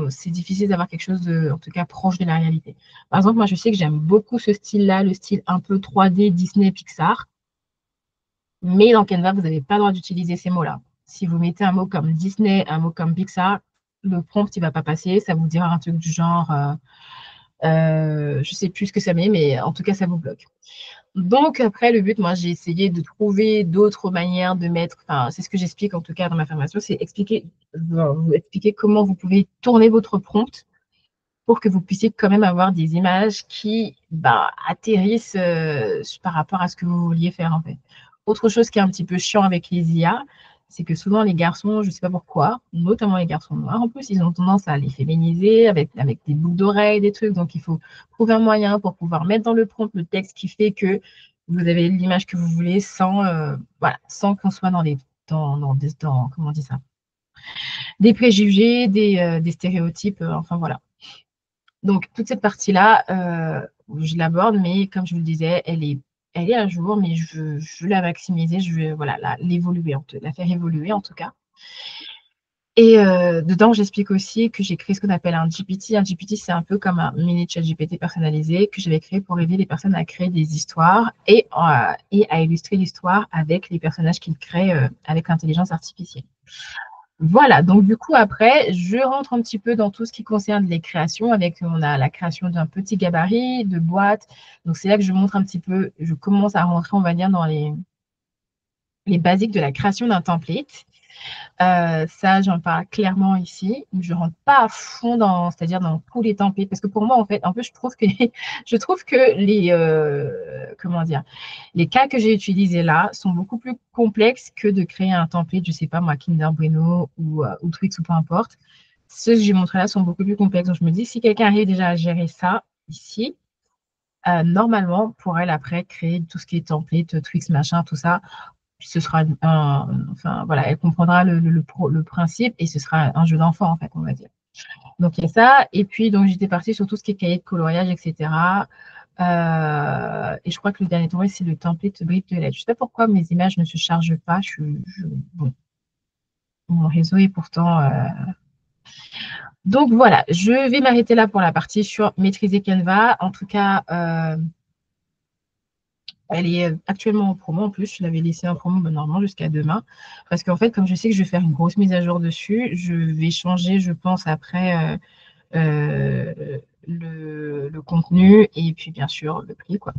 c'est difficile d'avoir quelque chose de, en tout cas, proche de la réalité. Par exemple, moi, je sais que j'aime beaucoup ce style-là, le style un peu 3D, Disney, Pixar, mais dans Canva, vous n'avez pas le droit d'utiliser ces mots-là. Si vous mettez un mot comme Disney, un mot comme Pixar, le prompt, il ne va pas passer, ça vous dira un truc du genre, je ne sais plus ce que ça met, mais en tout cas, ça vous bloque. Donc, après, le but, moi, j'ai essayé de trouver d'autres manières de mettre, enfin, c'est ce que j'explique en tout cas dans ma formation, c'est vous expliquer comment vous pouvez tourner votre prompt pour que vous puissiez quand même avoir des images qui atterrissent par rapport à ce que vous vouliez faire en fait. Autre chose qui est un petit peu chiant avec les IA, c'est que souvent les garçons, je ne sais pas pourquoi, notamment les garçons noirs, en plus, ils ont tendance à les féminiser avec des boucles d'oreilles, des trucs. Donc, il faut trouver un moyen pour pouvoir mettre dans le prompt le texte qui fait que vous avez l'image que vous voulez sans qu'on soit comment on dit ça, des préjugés, des stéréotypes, enfin voilà. Donc, toute cette partie-là, je l'aborde, mais comme je vous le disais, elle est à jour, mais je veux la maximiser, je veux l'évoluer, la faire évoluer en tout cas. Et dedans, j'explique aussi que j'ai créé ce qu'on appelle un GPT. Un GPT, c'est un peu comme un mini chat GPT personnalisé que j'avais créé pour aider les personnes à créer des histoires et à illustrer l'histoire avec les personnages qu'ils créent avec l'intelligence artificielle. Voilà, donc du coup, après, je rentre un petit peu dans tout ce qui concerne les créations. On a la création d'un petit gabarit, de boîte. Donc, c'est là que je montre un petit peu, je commence à rentrer, on va dire, dans les basiques de la création d'un template. Ça, j'en parle clairement ici. Je ne rentre pas à fond c'est-à-dire dans tous les templates, parce que pour moi, en fait, un peu, je trouve que, comment dire, les cas que j'ai utilisés là sont beaucoup plus complexes que de créer un template, je ne sais pas moi, Kinder Bueno ou Twix ou peu importe. Ceux que j'ai montrés là sont beaucoup plus complexes. Donc, je me dis, si quelqu'un arrive déjà à gérer ça ici, normalement, pour elle, après, créer tout ce qui est template, Twix, machin, tout ça, ce sera enfin voilà, elle comprendra le principe et ce sera un jeu d'enfant en fait, on va dire. Donc il y a ça, et puis donc j'étais partie sur tout ce qui est cahier de coloriage, etc. Et je crois que le dernier tour, c'est le template brief de lettres. Je ne sais pas pourquoi mes images ne se chargent pas. Bon, mon réseau est pourtant. Donc voilà, je vais m'arrêter là pour la partie sur maîtriser Canva. En tout cas, elle est actuellement en promo en plus. Je l'avais laissée en promo normalement jusqu'à demain. Parce qu'en fait, comme je sais que je vais faire une grosse mise à jour dessus, je vais changer, je pense, après le contenu et puis bien sûr le prix, quoi.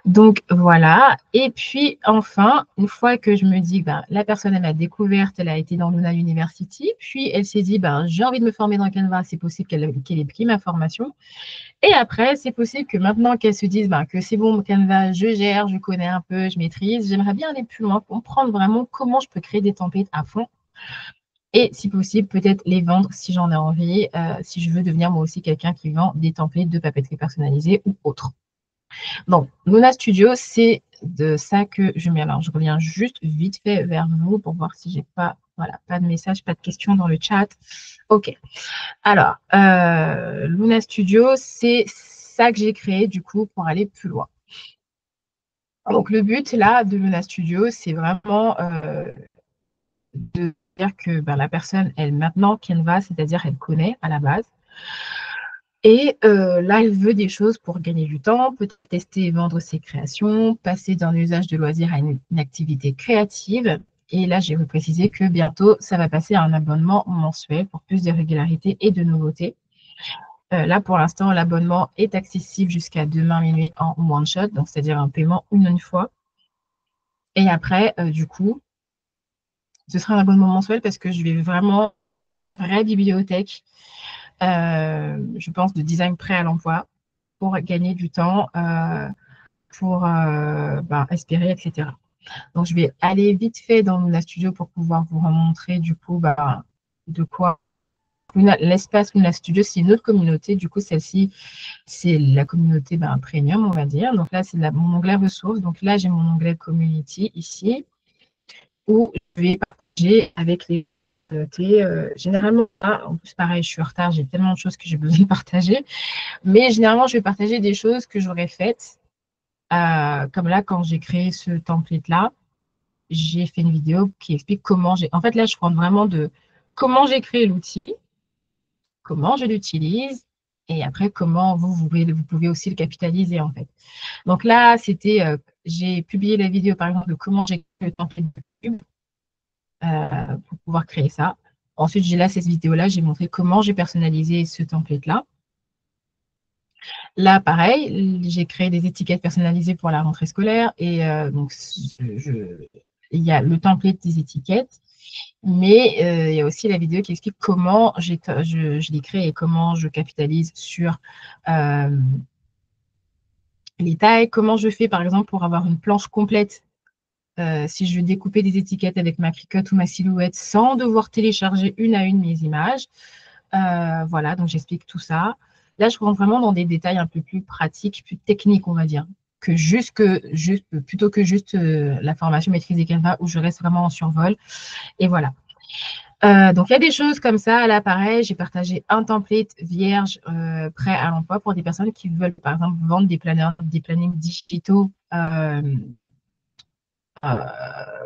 Donc voilà. Et puis enfin, une fois que je me dis, la personne, elle m'a découverte, elle a été dans Luna University, puis elle s'est dit, j'ai envie de me former dans Canva, c'est possible qu'elle ait pris ma formation. Et après, c'est possible que maintenant qu'elle se dise que c'est bon, Canva, je gère, je connais un peu, je maîtrise, j'aimerais bien aller plus loin, comprendre vraiment comment je peux créer des templates à fond. Et si possible, peut-être les vendre si j'en ai envie, si je veux devenir moi aussi quelqu'un qui vend des templates de papeterie personnalisée ou autre. Donc, Luna Studio, c'est de ça que je mets. Alors, je reviens juste vite fait vers vous pour voir si j'ai pas, voilà, pas de message, pas de questions dans le chat. OK. Alors, Luna Studio, c'est ça que j'ai créé du coup pour aller plus loin. Donc, le but là de Luna Studio, c'est vraiment de dire que la personne, elle maintenant Canva, c'est-à-dire elle connaît à la base. Et là, elle veut des choses pour gagner du temps, peut-être tester et vendre ses créations, passer d'un usage de loisir à une activité créative. Et là, j'ai précisé que bientôt, ça va passer à un abonnement mensuel pour plus de régularité et de nouveautés. Là, pour l'instant, l'abonnement est accessible jusqu'à demain minuit en one shot, donc c'est-à-dire un paiement une fois. Et après, du coup, ce sera un abonnement mensuel parce que je vais vraiment vraie bibliothèque, je pense, de design prêt à l'emploi pour gagner du temps, pour espérer, etc. Donc, je vais aller vite fait dans Luna Studio pour pouvoir vous montrer du coup de quoi. L'espace Luna Studio, c'est une autre communauté. Du coup, celle-ci, c'est la communauté premium, on va dire. Donc là, c'est mon onglet ressources. Donc là, j'ai mon onglet community ici où je vais partager avec les communautés. Généralement, là, en plus, pareil, je suis en retard, j'ai tellement de choses que j'ai besoin de partager. Mais généralement, je vais partager des choses que j'aurais faites. Comme là, quand j'ai créé ce template-là, j'ai fait une vidéo qui explique comment j'ai. En fait, là, je prends vraiment de comment j'ai créé l'outil, comment je l'utilise, et après, comment vous pouvez aussi le capitaliser, en fait. Donc là, j'ai publié la vidéo, par exemple, de comment j'ai créé le template de pub pour pouvoir créer ça. Ensuite, j'ai là cette vidéo-là, j'ai montré comment j'ai personnalisé ce template-là. Là, pareil, j'ai créé des étiquettes personnalisées pour la rentrée scolaire et donc il y a le template des étiquettes, mais il y a aussi la vidéo qui explique comment je les crée et comment je capitalise sur les tailles, comment je fais par exemple pour avoir une planche complète. Si je veux découper des étiquettes avec ma Cricut ou ma Silhouette sans devoir télécharger une à une mes images. Voilà, donc j'explique tout ça. Là, je rentre vraiment dans des détails un peu plus pratiques, plus techniques, on va dire, plutôt que juste la formation maîtrise Canva où je reste vraiment en survol. Et voilà. Donc, il y a des choses comme ça. Là, pareil, j'ai partagé un template vierge prêt à l'emploi pour des personnes qui veulent, par exemple, vendre des plannings digitaux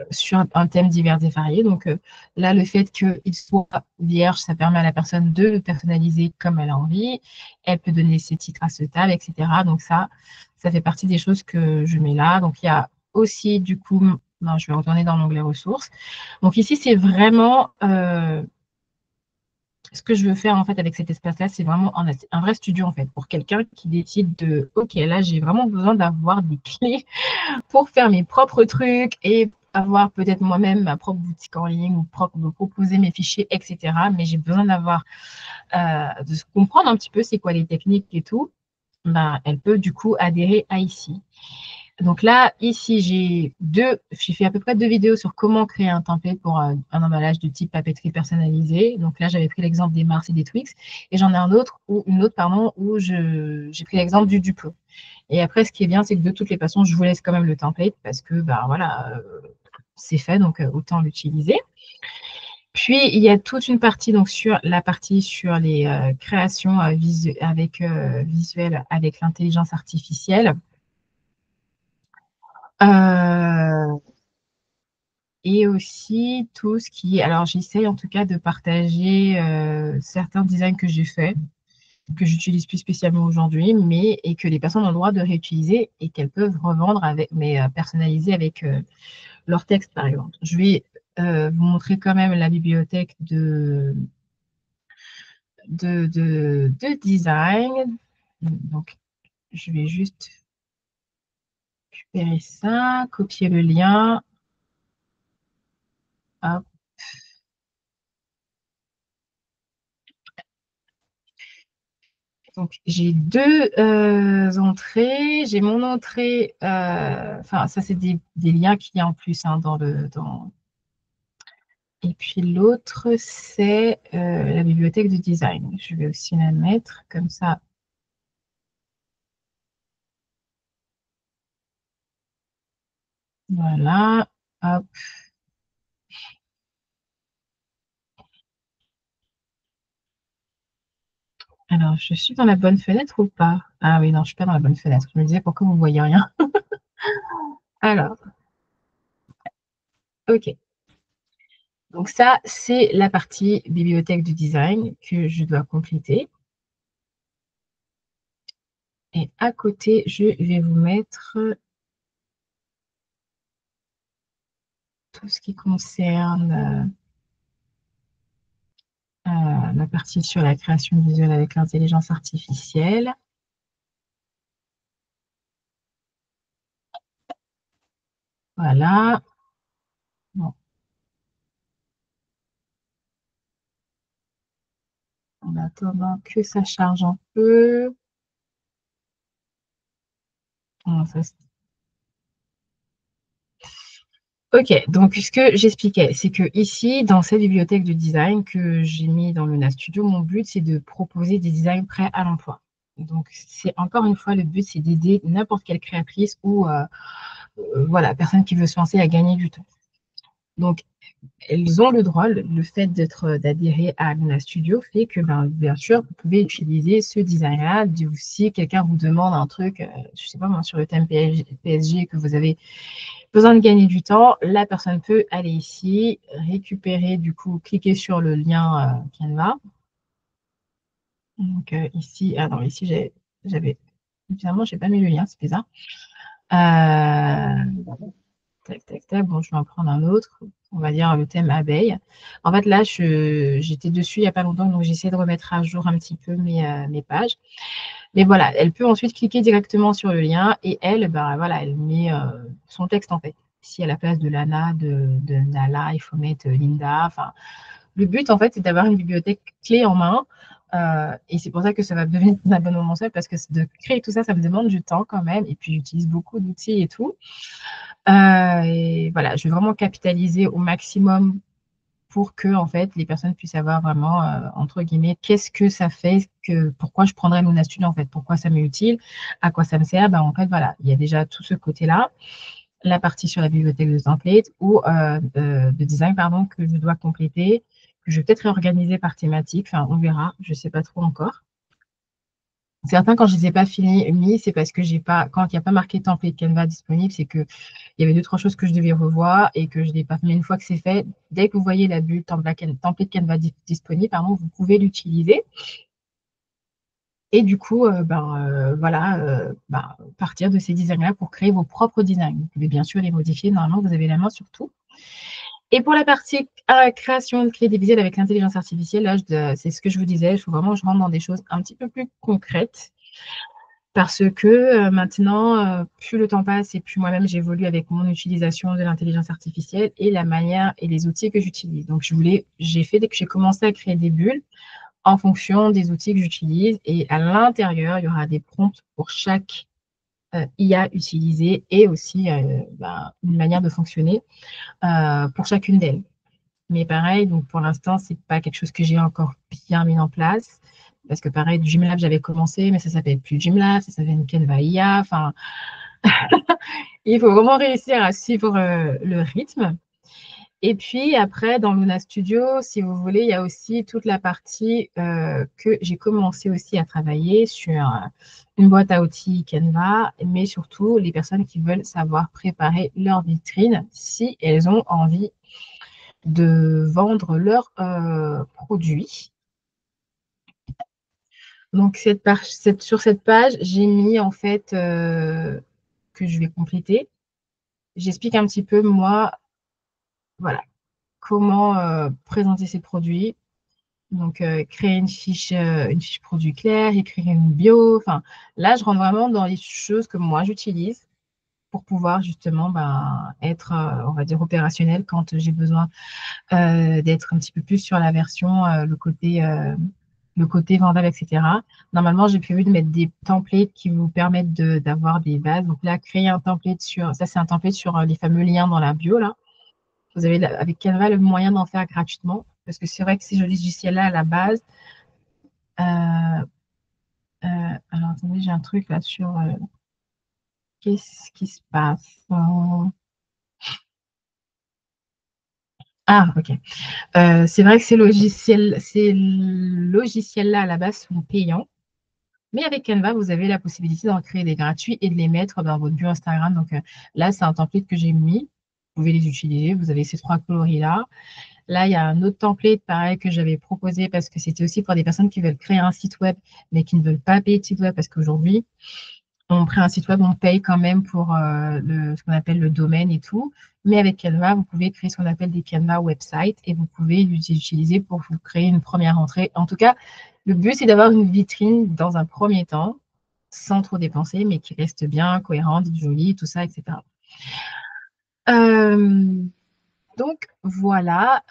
sur un thème divers et varié. Donc là, le fait qu'il soit vierge, ça permet à la personne de le personnaliser comme elle a envie. Elle peut donner ses titres à ce table, etc. Donc ça fait partie des choses que je mets là. Donc il y a aussi, du coup, non, je vais retourner dans l'onglet ressources. Donc ici, c'est vraiment ce que je veux faire en fait avec cet espace-là, c'est vraiment un vrai studio en fait pour quelqu'un qui décide de OK, là j'ai vraiment besoin d'avoir des clés pour faire mes propres trucs et avoir peut-être moi-même ma propre boutique en ligne ou de proposer mes fichiers, etc. Mais j'ai besoin de comprendre un petit peu c'est quoi les techniques et tout. Ben, elle peut du coup adhérer à ici. Donc là, ici, j'ai fait à peu près 2 vidéos sur comment créer un template pour un emballage de type papeterie personnalisé. Donc là, j'avais pris l'exemple des Mars et des Twix. Et j'en ai une autre, où j'ai pris l'exemple du Duplo. Et après, ce qui est bien, c'est que de toutes les façons, je vous laisse quand même le template parce que, ben voilà, c'est fait, donc autant l'utiliser. Puis, il y a toute une partie, donc sur les créations visuelles avec l'intelligence artificielle. Et aussi tout ce qui est… Alors, j'essaye en tout cas de partager certains designs que j'ai faits, que j'utilise plus spécialement aujourd'hui, et que les personnes ont le droit de réutiliser et qu'elles peuvent revendre mais personnaliser avec leur texte, par exemple. Je vais vous montrer quand même la bibliothèque de design. Donc, je vais juste récupérer ça, copier le lien. Hop. Donc, j'ai deux entrées. J'ai mon entrée, enfin, ça, c'est des liens qu'il y a en plus hein, Et puis l'autre, c'est la bibliothèque de design. Je vais aussi la mettre comme ça. Voilà. Hop. Alors, je suis dans la bonne fenêtre ou pas? Ah oui, non, je ne suis pas dans la bonne fenêtre. Je me disais, pourquoi vous ne voyez rien? Alors, OK. Donc ça, c'est la partie bibliothèque du design que je dois compléter. Et à côté, je vais vous mettre tout ce qui concerne la partie sur la création visuelle avec l'intelligence artificielle. Voilà. Bon. En attendant que ça charge un peu. Bon, OK, donc ce que j'expliquais, c'est que ici, dans cette bibliothèque de design que j'ai mis dans Luna Studio, mon but, c'est de proposer des designs prêts à l'emploi. Donc, c'est encore une fois, le but, c'est d'aider n'importe quelle créatrice ou voilà, personne qui veut se lancer à gagner du temps. Donc, elles ont le droit, le fait d'adhérer à Luna Studio fait que, ben, bien sûr, vous pouvez utiliser ce design-là. Si quelqu'un vous demande un truc, je ne sais pas moi, sur le thème PSG, que vous avez besoin de gagner du temps, la personne peut aller ici, récupérer, du coup, cliquer sur le lien Canva. Donc ici, alors ici, évidemment, je n'ai pas mis le lien, c'est bizarre. Tac, tac, tac. Bon, je vais en prendre un autre. on va dire le thème abeille. En fait, là, j'étais dessus il n'y a pas longtemps, donc j'essaie de remettre à jour un petit peu mes pages. Mais voilà, elle peut ensuite cliquer directement sur le lien et elle, bah, voilà, elle met son texte en fait. Si à la place de Lana, de Nala, il faut mettre Linda. Enfin, le but en fait, c'est d'avoir une bibliothèque clé en main. Et c'est pour ça que ça va devenir un abonnement mensuel parce que de créer tout ça, ça me demande du temps quand même. Et puis, j'utilise beaucoup d'outils et tout. Et voilà, je vais vraiment capitaliser au maximum pour que en fait, les personnes puissent avoir vraiment, entre guillemets, qu'est-ce que ça fait, pourquoi je prendrais Luna Studio en fait, pourquoi ça m'est utile, à quoi ça me sert. Ben, en fait, voilà, il y a déjà tout ce côté-là, la partie sur la bibliothèque de template ou de design, pardon, que je dois compléter, que je vais peut-être réorganiser par thématique, enfin, on verra, je ne sais pas trop encore. Certains, quand je ne les ai pas mis, c'est parce que j'ai pas, quand il n'y a pas marqué template Canva disponible, c'est qu'il y avait deux, trois choses que je devais revoir et que je n'ai pas fait. Mais une fois que c'est fait, dès que vous voyez la bulle template Canva disponible, pardon, vous pouvez l'utiliser. Et du coup, voilà, partir de ces designs-là pour créer vos propres designs. Vous pouvez bien sûr les modifier. Normalement, vous avez la main sur tout. Et pour la partie création, créer des visuels avec l'intelligence artificielle, là, c'est ce que je vous disais, il faut vraiment que je rentre dans des choses un petit peu plus concrètes. Parce que maintenant, plus le temps passe et plus moi-même j'évolue avec mon utilisation de l'intelligence artificielle et la manière et les outils que j'utilise. Donc, dès que j'ai commencé à créer des bulles en fonction des outils que j'utilise. Et à l'intérieur, il y aura des prompts pour chaque IA utilisée et aussi une manière de fonctionner pour chacune d'elles. Mais pareil, donc pour l'instant, ce n'est pas quelque chose que j'ai encore bien mis en place. Parce que pareil, du Gymlab, j'avais commencé, mais ça ne s'appelle plus Gymlab, ça s'appelle Canva IA. Enfin, il faut vraiment réussir à suivre le rythme. Et puis après, dans Luna Studio, si vous voulez, il y a aussi toute la partie que j'ai commencé aussi à travailler sur une boîte à outils Canva, mais surtout les personnes qui veulent savoir préparer leur vitrine si elles ont envie de vendre leurs produits. Donc, sur cette page, j'ai mis en fait que je vais compléter. J'explique un petit peu, moi, voilà, comment présenter ces produits. Donc, créer une fiche produit claire, écrire une bio. Enfin, là, je rentre vraiment dans les choses que moi, j'utilise pour pouvoir justement être, on va dire, opérationnel quand j'ai besoin d'être un petit peu plus sur la version, le côté vendable, etc. Normalement, j'ai prévu de mettre des templates qui vous permettent d'avoir des bases. Donc là, créer un template ça c'est un template sur les fameux liens dans la bio, là. Vous avez avec Canva le moyen d'en faire gratuitement. Parce que c'est vrai que ces jolis logiciels-là, à la base, alors attendez, j'ai un truc là sur qu'est-ce qui se passe. Ah, ok. C'est vrai que ces logiciels-là, à la base, sont payants. Mais avec Canva, vous avez la possibilité d'en créer des gratuits et de les mettre dans votre bio Instagram. Donc là, c'est un template que j'ai mis. Vous pouvez les utiliser. Vous avez ces trois coloris-là. Là, il y a un autre template, pareil, que j'avais proposé parce que c'était aussi pour des personnes qui veulent créer un site web, mais qui ne veulent pas payer de site web parce qu'aujourd'hui, on crée un site web, on paye quand même pour ce qu'on appelle le domaine et tout. Mais avec Canva, vous pouvez créer ce qu'on appelle des Canva websites et vous pouvez les utiliser pour vous créer une première entrée. En tout cas, le but, c'est d'avoir une vitrine dans un premier temps, sans trop dépenser, mais qui reste bien cohérente, jolie, tout ça, etc. Donc, voilà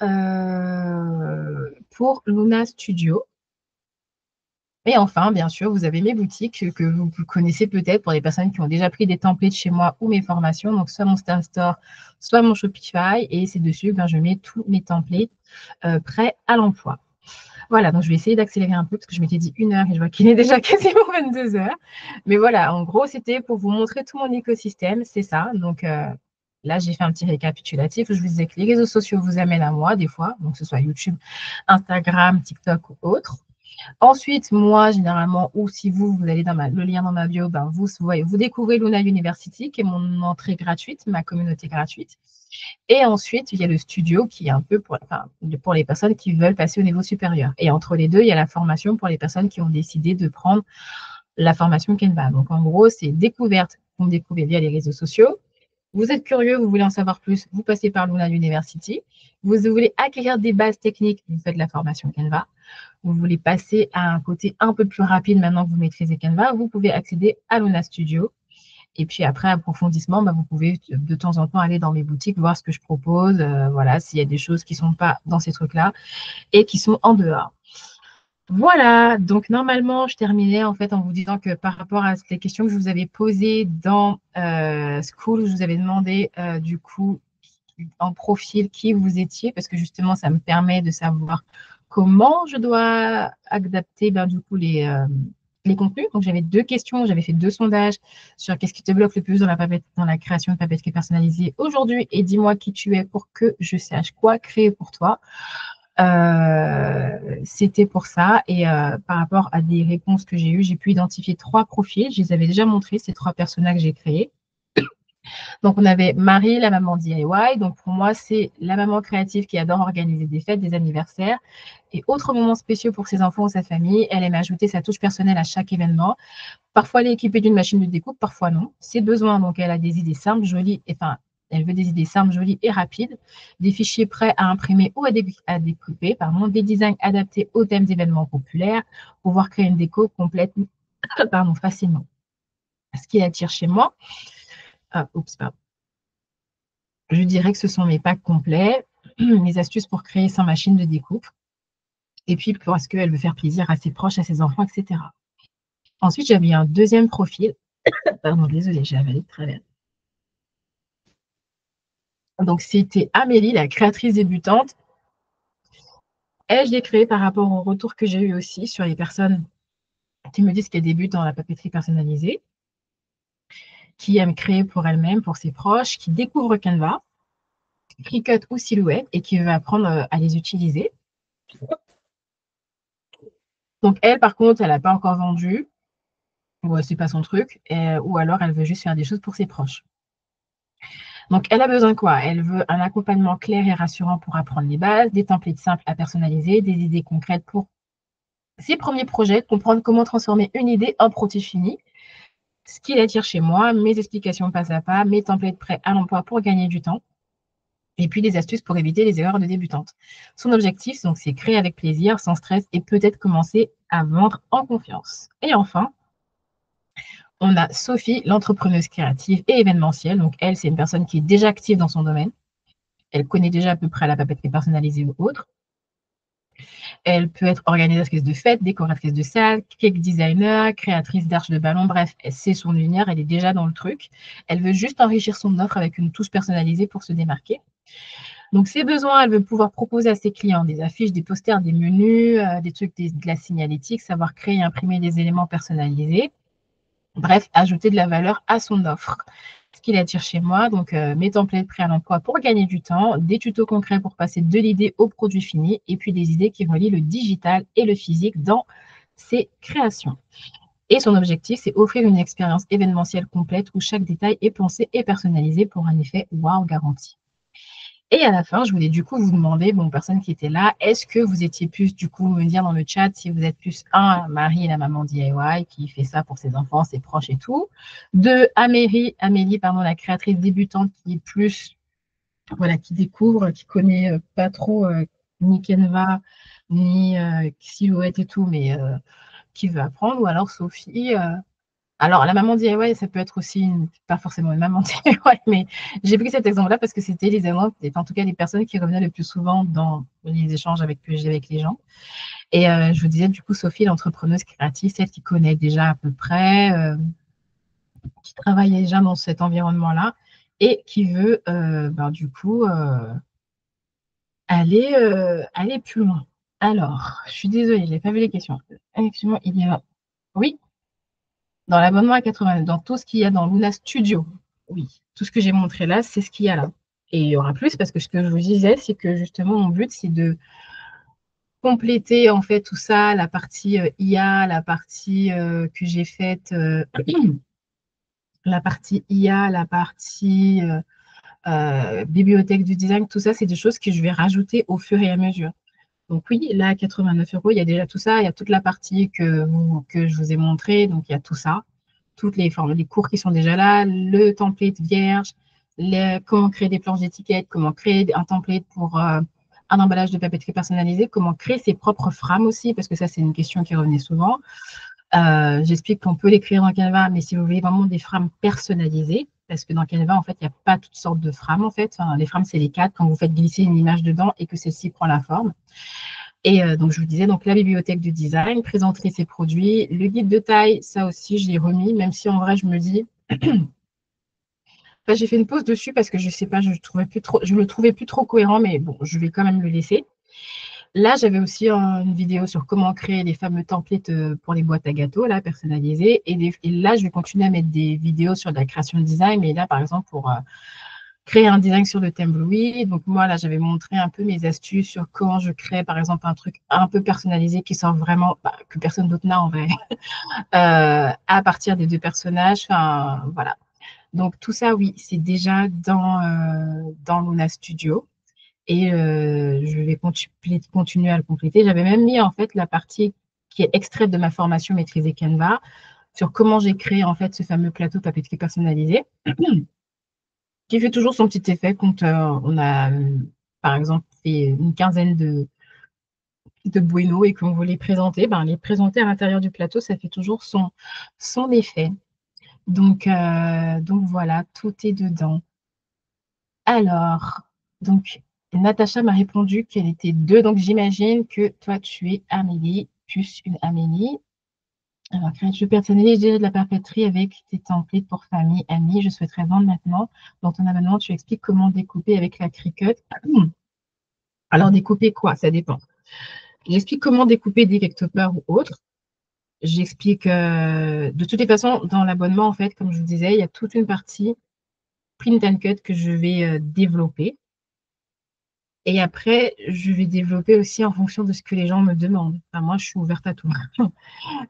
pour Luna Studio. Et enfin, bien sûr, vous avez mes boutiques que vous connaissez peut-être pour les personnes qui ont déjà pris des templates chez moi ou mes formations, donc soit mon Stan Store, soit mon Shopify. Et c'est dessus que je mets tous mes templates prêts à l'emploi. Voilà, donc je vais essayer d'accélérer un peu parce que je m'étais dit 1 heure et je vois qu'il est déjà quasiment 22 heures. Mais voilà, en gros, c'était pour vous montrer tout mon écosystème, c'est ça. Donc là, j'ai fait un petit récapitulatif où je vous disais que les réseaux sociaux vous amènent à moi des fois, donc que ce soit YouTube, Instagram, TikTok ou autre. Ensuite, moi, généralement, ou si vous allez dans le lien dans ma bio, vous découvrez Luna University, qui est mon entrée gratuite, ma communauté gratuite. Et ensuite, il y a le studio qui est un peu pour les personnes qui veulent passer au niveau supérieur. Et entre les deux, il y a la formation pour les personnes qui ont décidé de prendre la formation Canva. Donc, en gros, c'est découverte. Vous me découvrez via les réseaux sociaux. Vous êtes curieux, vous voulez en savoir plus, vous passez par Luna University. Vous voulez acquérir des bases techniques, vous faites la formation Canva. Vous voulez passer à un côté un peu plus rapide maintenant que vous maîtrisez Canva, vous pouvez accéder à Luna Studio. Et puis après, approfondissement, vous pouvez de temps en temps aller dans mes boutiques, voir ce que je propose, voilà, s'il y a des choses qui ne sont pas dans ces trucs-là et qui sont en dehors. Voilà, donc normalement, je terminais en fait en vous disant que par rapport à les questions que je vous avais posées dans School, je vous avais demandé du coup en profil qui vous étiez, parce que justement, ça me permet de savoir comment je dois adapter du coup les contenus. Donc, j'avais 2 questions, j'avais fait 2 sondages sur qu'est-ce qui te bloque le plus dans la création de papeterie personnalisée aujourd'hui et dis-moi qui tu es pour que je sache quoi créer pour toi. C'était pour ça. Et par rapport à des réponses que j'ai eues, j'ai pu identifier 3 profils. Je les avais déjà montrés, ces 3 personnages que j'ai créés. Donc, on avait Marie, la maman DIY. Donc, pour moi, c'est la maman créative qui adore organiser des fêtes, des anniversaires et autres moments spéciaux pour ses enfants ou sa famille. Elle aime ajouter sa touche personnelle à chaque événement. Parfois, elle est équipée d'une machine de découpe, parfois non. Ses besoins, donc, elle a des idées simples, jolies, elle veut des idées simples, jolies et rapides, des fichiers prêts à imprimer ou à découper, des designs adaptés aux thèmes d'événements populaires, pouvoir créer une déco complète facilement. Ce qui attire chez moi, je dirais que ce sont mes packs complets, mes astuces pour créer sans machine de découpe, et puis parce qu'elle veut faire plaisir à ses proches, à ses enfants, etc. Ensuite, j'avais un deuxième profil. Pardon, désolée, j'ai avalé de travers. Donc, c'était Amélie, la créatrice débutante. Elle, je l'ai créée par rapport au retour que j'ai eu aussi sur les personnes qui me disent qu'elles débutent dans la papeterie personnalisée, qui aiment créer pour elles-mêmes, pour ses proches, qui découvrent Canva, Cricut ou Silhouette et qui veulent apprendre à les utiliser. Donc, elle, par contre, elle n'a pas encore vendu, ou c'est pas son truc, ou alors elle veut juste faire des choses pour ses proches. Donc, elle a besoin de quoi? Elle veut un accompagnement clair et rassurant pour apprendre les bases, des templates simples à personnaliser, des idées concrètes pour ses premiers projets, comprendre comment transformer une idée en produit fini, ce qui l'attire chez moi, mes explications pas à pas, mes templates prêts à l'emploi pour gagner du temps, et puis des astuces pour éviter les erreurs de débutante. Son objectif, donc, c'est créer avec plaisir, sans stress, et peut-être commencer à vendre en confiance. Et enfin, on a Sophie, l'entrepreneuse créative et événementielle. Donc, elle, c'est une personne qui est déjà active dans son domaine. Elle connaît déjà à peu près la papeterie personnalisée ou autre. Elle peut être organisatrice de fêtes, décoratrice de salles, cake designer, créatrice d'arches de ballon. Bref, c'est son univers, elle est déjà dans le truc. Elle veut juste enrichir son offre avec une touche personnalisée pour se démarquer. Donc, ses besoins, elle veut pouvoir proposer à ses clients des affiches, des posters, des menus, des trucs, de la signalétique, savoir créer et imprimer des éléments personnalisés. Bref, ajouter de la valeur à son offre. Ce qui l'attire chez moi, donc mes templates prêts à l'emploi pour gagner du temps, des tutos concrets pour passer de l'idée au produit fini, et puis des idées qui relient le digital et le physique dans ses créations. Et son objectif, c'est offrir une expérience événementielle complète où chaque détail est pensé et personnalisé pour un effet wow garanti. Et à la fin, je voulais du coup vous demander, personnes qui étaient là, est-ce que vous étiez plus, du coup, me dire dans le chat si vous êtes plus, Marie, la maman DIY, qui fait ça pour ses enfants, ses proches et tout. 2, Amélie, la créatrice débutante qui est plus, voilà, qui découvre, qui connaît pas trop ni Canva, ni Silhouette et tout, mais qui veut apprendre. Ou alors Sophie, alors, la maman DIY, ça peut être aussi pas forcément une maman DIY, mais j'ai pris cet exemple-là parce que c'était les exemples, en tout cas les personnes qui revenaient le plus souvent dans les échanges que j'ai avec les gens. Et je vous disais, du coup, Sophie, l'entrepreneuse créative, celle qui connaît déjà à peu près, qui travaille déjà dans cet environnement-là et qui veut, du coup, aller plus loin. Alors, je suis désolée, je n'ai pas vu les questions. Effectivement, il y a... Oui, dans l'abonnement à 80, dans tout ce qu'il y a dans Luna Studio. Oui, tout ce que j'ai montré là, c'est ce qu'il y a là. Et il y aura plus parce que ce que je vous disais, c'est que justement, mon but, c'est de compléter en fait tout ça, la partie IA, la partie que j'ai faite, la partie IA, la partie bibliothèque du design, tout ça, c'est des choses que je vais rajouter au fur et à mesure. Donc oui, là, à 89 €, il y a déjà tout ça. Il y a toute la partie que je vous ai montrée. Donc, il y a tout ça. Toutes les cours qui sont déjà là, le template vierge, comment créer des planches d'étiquettes, comment créer un template pour un emballage de papeterie personnalisé, comment créer ses propres frames aussi, parce que ça, c'est une question qui revenait souvent. J'explique qu'on peut les créer dans Canva, mais si vous voulez vraiment des frames personnalisées, parce que dans Canva, en fait, il n'y a pas toutes sortes de frames, en fait. Enfin, les frames, c'est les cadres quand vous faites glisser une image dedans et que celle-ci prend la forme. Et donc, je vous disais, donc la bibliothèque de design, présenter ses produits, le guide de taille, ça aussi, je l'ai remis, même si en vrai, je me dis, enfin, j'ai fait une pause dessus parce que je ne sais pas, je le trouvais plus trop cohérent, mais bon, je vais quand même le laisser. Là, j'avais aussi une vidéo sur comment créer les fameux templates pour les boîtes à gâteaux, là, personnalisées. Et là, je vais continuer à mettre des vidéos sur la création de design. Mais là, par exemple, pour créer un design sur le thème Louis. Donc, moi, là, j'avais montré un peu mes astuces sur comment je crée, par exemple, un truc un peu personnalisé qui sort vraiment, que personne d'autre n'a en vrai, à partir des deux personnages. Enfin, voilà. Donc, tout ça, oui, c'est déjà dans Luna Studio. Et je vais continuer à le compléter. J'avais même mis, en fait, la partie qui est extraite de ma formation Maîtriser Canva sur comment j'ai créé, en fait, ce fameux plateau papeterie personnalisé qui fait toujours son petit effet quand on a, par exemple, fait une quinzaine de bueno et qu'on veut les présenter. Ben, les présenter à l'intérieur du plateau, ça fait toujours son effet. Donc voilà, tout est dedans. Alors, donc, Natacha m'a répondu qu'elle était deux. Donc, j'imagine que toi, tu es Amélie, plus une Amélie. Alors, je personnalise de la papeterie avec tes templates pour famille, amis. Je souhaiterais vendre maintenant. Dans ton abonnement, tu expliques comment découper avec la Cricut. Alors, découper quoi? Ça dépend. J'explique comment découper des vectopeurs ou autres. J'explique, de toutes les façons, dans l'abonnement, en fait, comme je vous disais, il y a toute une partie print and cut que je vais développer. Et après, je vais développer aussi en fonction de ce que les gens me demandent. Enfin, moi, je suis ouverte à tout.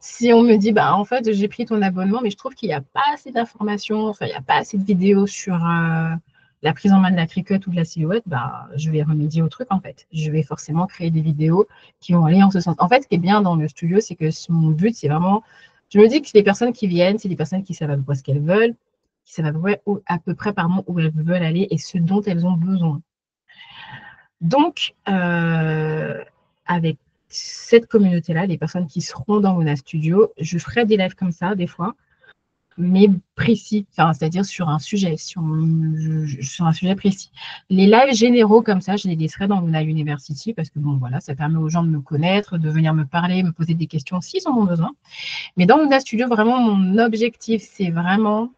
Si on me dit, bah, en fait, j'ai pris ton abonnement, mais je trouve qu'il n'y a pas assez d'informations, enfin, il n'y a pas assez de vidéos sur la prise en main de la Cricut ou de la silhouette, bah, je vais remédier au truc, en fait. Je vais forcément créer des vidéos qui vont aller en ce sens. En fait, ce qui est bien dans le studio, c'est que mon but, c'est vraiment, je me dis que les personnes qui viennent, c'est des personnes qui savent à peu près ce qu'elles veulent, qui savent à peu près, pardon, où elles veulent aller et ce dont elles ont besoin. Donc, avec cette communauté-là, les personnes qui seront dans Mona Studio, je ferai des lives comme ça, des fois, mais précis, enfin, c'est-à-dire sur un sujet, sur un sujet précis. Les lives généraux comme ça, je les laisserai dans Mona University parce que, bon, voilà, ça permet aux gens de me connaître, de venir me parler, me poser des questions s'ils en ont besoin. Mais dans Mona Studio, vraiment, mon objectif, c'est vraiment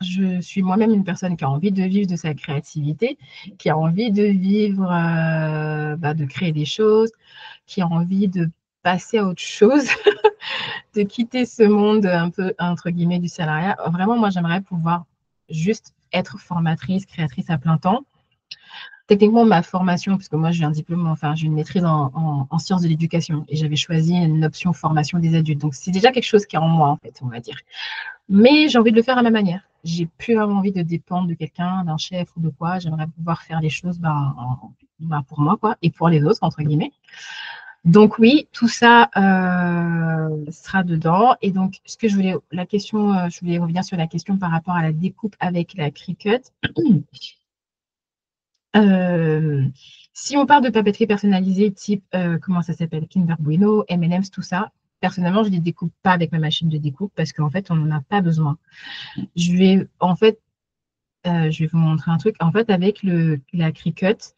je suis moi-même une personne qui a envie de vivre de sa créativité, qui a envie de vivre, de créer des choses, qui a envie de passer à autre chose, de quitter ce monde un peu, entre guillemets, du salariat. Vraiment, moi, j'aimerais pouvoir juste être formatrice, créatrice à plein temps. Techniquement, ma formation, parce que moi, j'ai un diplôme, enfin, j'ai une maîtrise en sciences de l'éducation et j'avais choisi une option formation des adultes. Donc, c'est déjà quelque chose qui est en moi, en fait, on va dire. Mais j'ai envie de le faire à ma manière. J'ai plus vraiment envie de dépendre de quelqu'un, d'un chef ou de quoi. J'aimerais pouvoir faire les choses pour moi, quoi, et pour les autres, entre guillemets. Donc oui, tout ça sera dedans. Et donc, je voulais revenir sur la question par rapport à la découpe avec la Cricut. Si on parle de papeterie personnalisée, type, comment ça s'appelle, Kinder Bueno, M&M's, tout ça, personnellement, je ne les découpe pas avec ma machine de découpe parce qu'en fait, on n'en a pas besoin. Je vais vous montrer un truc. En fait, avec la Cricut,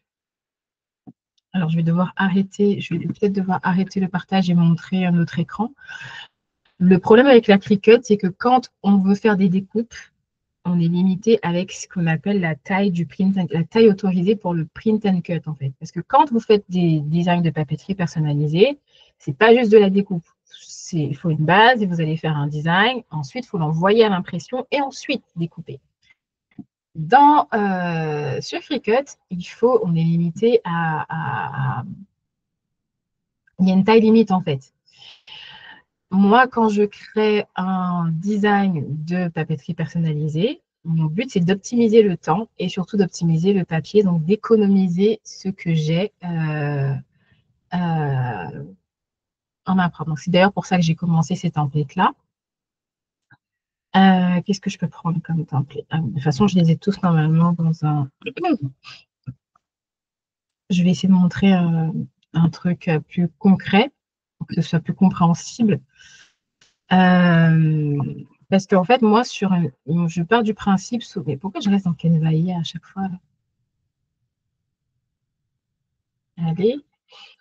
alors je vais peut-être devoir arrêter le partage et montrer un autre écran. Le problème avec la Cricut, c'est que quand on veut faire des découpes, on est limité avec ce qu'on appelle la taille la taille autorisée pour le print and cut, en fait. Parce que quand vous faites des designs de papeterie personnalisés, c'est pas juste de la découpe. Il faut une base et vous allez faire un design. Ensuite, il faut l'envoyer à l'impression et ensuite découper. Sur Cricut, on est limité il y a une taille limite, en fait. Moi, quand je crée un design de papeterie personnalisée, mon but, c'est d'optimiser le temps et surtout d'optimiser le papier, donc d'économiser ce que j'ai en main propre. Donc, c'est d'ailleurs pour ça que j'ai commencé ces templates-là. Qu'est-ce que je peux prendre comme template? De toute façon, je les ai tous normalement dans un... Je vais essayer de montrer un truc plus concret pour que ce soit plus compréhensible. Parce qu'en fait, moi, je pars du principe... Mais pourquoi je reste dans Canva IA à chaque fois là? Allez.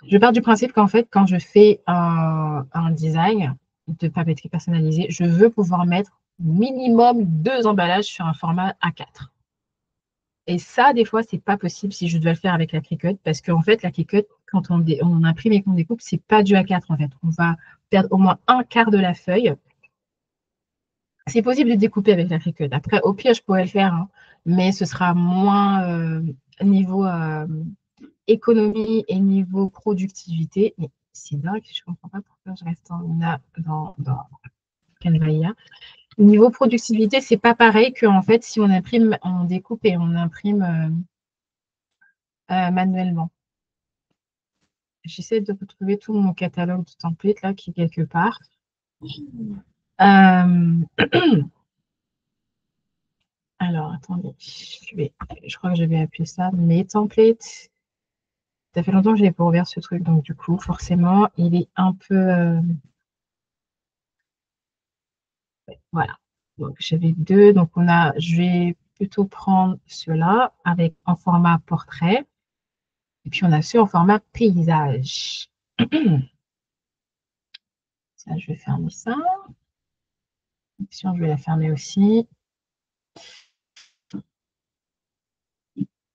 Je pars du principe qu'en fait, quand je fais un design de papeterie personnalisée, je veux pouvoir mettre minimum 2 emballages sur un format A4. Et ça, des fois, c'est pas possible si je dois le faire avec la Cricut, parce qu'en fait, la Cricut, quand on imprime et qu'on découpe, c'est pas du A4 en fait. On va perdre au moins un quart de la feuille. C'est possible de découper avec la Cricut. Après, au pire, je pourrais le faire, hein, mais ce sera moins niveau économie et niveau productivité. Mais c'est dingue, je ne comprends pas pourquoi je reste dans Canva IA. Niveau productivité, c'est pas pareil que en fait si on imprime, on découpe et on imprime manuellement. J'essaie de retrouver tout mon catalogue de templates là qui est quelque part. Alors, attendez, je crois que je vais appeler ça mes templates. Ça fait longtemps que je n'ai pas ouvert ce truc, donc du coup, forcément, il est un peu... voilà. Donc, j'avais 2. Donc, je vais plutôt prendre ceux-là avec en format portrait. Et puis, on a ceux en format paysage. Ça, je vais fermer ça. Option, je vais la fermer aussi.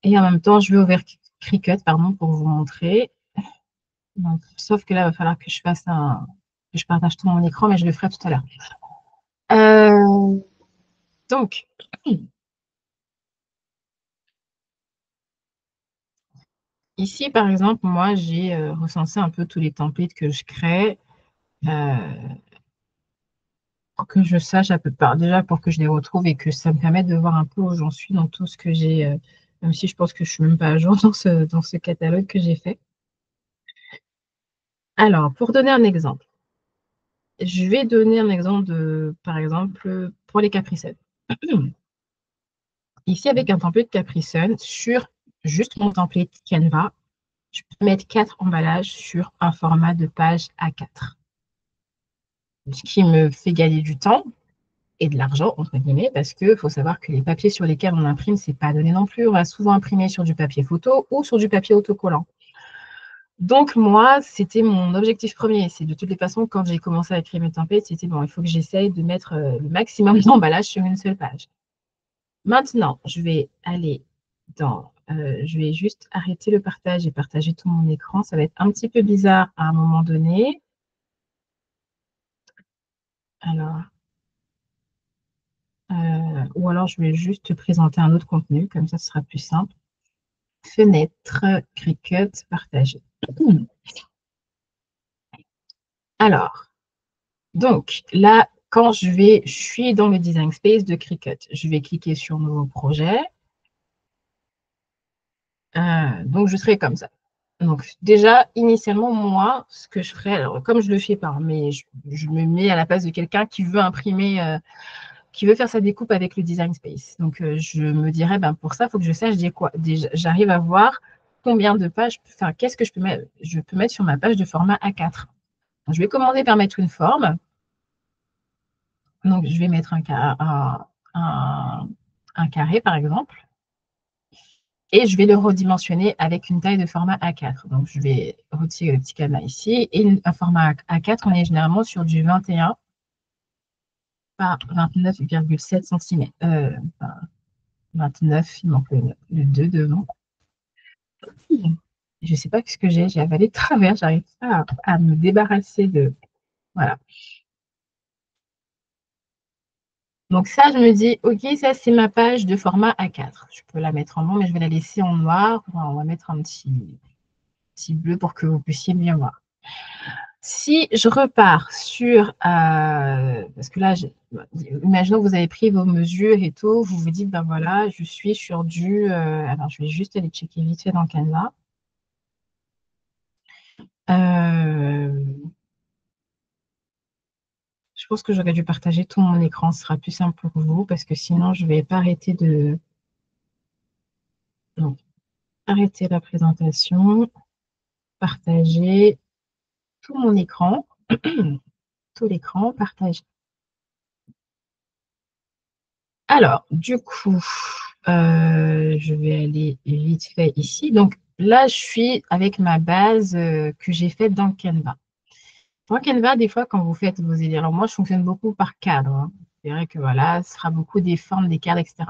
Et en même temps, je vais ouvrir Cricut, pardon, pour vous montrer. Donc, sauf que là, il va falloir que je que je partage tout mon écran, mais je le ferai tout à l'heure. Donc, ici, par exemple, moi, j'ai recensé un peu tous les templates que je crée. Pour que je sache à peu près, déjà pour que je les retrouve et que ça me permette de voir un peu où j'en suis dans tout ce que j'ai, même si je pense que je ne suis même pas à jour dans ce catalogue que j'ai fait. Alors, pour donner un exemple, je vais donner un exemple par exemple, pour les Capri Sun. Ici, avec un template Capri Sun, sur juste mon template Canva, je peux mettre 4 emballages sur un format de page A4. Ce qui me fait gagner du temps et de l'argent, entre guillemets, parce qu'il faut savoir que les papiers sur lesquels on imprime, ce n'est pas donné non plus. On va souvent imprimer sur du papier photo ou sur du papier autocollant. Donc, moi, c'était mon objectif premier. C'est de toutes les façons, quand j'ai commencé à écrire mes templates, c'était bon, il faut que j'essaye de mettre le maximum d'emballage sur une seule page. Maintenant, je vais aller je vais juste arrêter le partage et partager tout mon écran. Ça va être un petit peu bizarre à un moment donné. Alors, ou alors, je vais juste te présenter un autre contenu, comme ça, ce sera plus simple. Fenêtre, Cricut, partager. Alors, donc là, quand je suis dans le design space de Cricut. Je vais cliquer sur Nouveau projet. Donc, je serai comme ça. Donc, déjà, initialement, moi, ce que je ferais, alors, comme je ne le fais pas, mais je me mets à la place de quelqu'un qui veut imprimer, qui veut faire sa découpe avec le design space. Donc, je me dirais, ben, pour ça, il faut que je sache quoi. J'arrive à voir combien de pages, enfin, qu'est-ce que je peux mettre sur ma page de format A4. Donc, je vais commencer par mettre une forme. Donc, je vais mettre un carré, par exemple. Et je vais le redimensionner avec une taille de format A4. Donc, je vais retirer le petit cadenas ici. Et un format A4, on est généralement sur du 21 par 29,7 cm. 29, il manque le 2 devant. Je ne sais pas ce que j'ai avalé de travers. J'arrive pas à me débarrasser de... Voilà. Donc ça, je me dis, OK, ça, c'est ma page de format A4. Je peux la mettre en blanc, mais je vais la laisser en noir. On va mettre un petit bleu pour que vous puissiez bien voir. Si je repars sur... parce que là, imaginons que vous avez pris vos mesures et tout. Vous vous dites, ben voilà, je suis sur du... alors, je vais juste aller checker vite fait dans Canva. Je Je pense que j'aurais dû partager tout mon écran. Ce sera plus simple pour vous parce que sinon, je ne vais pas arrêter de... Donc, arrêter la présentation, partager tout mon écran, tout l'écran, partager. Alors, du coup, je vais aller vite fait ici. Donc, là, je suis avec ma base que j'ai faite dans Canva. Dans Canva, des fois, quand vous faites vos idées, alors moi, je fonctionne beaucoup par cadre. Hein. C'est vrai que voilà, ce sera beaucoup des formes, des cadres, etc.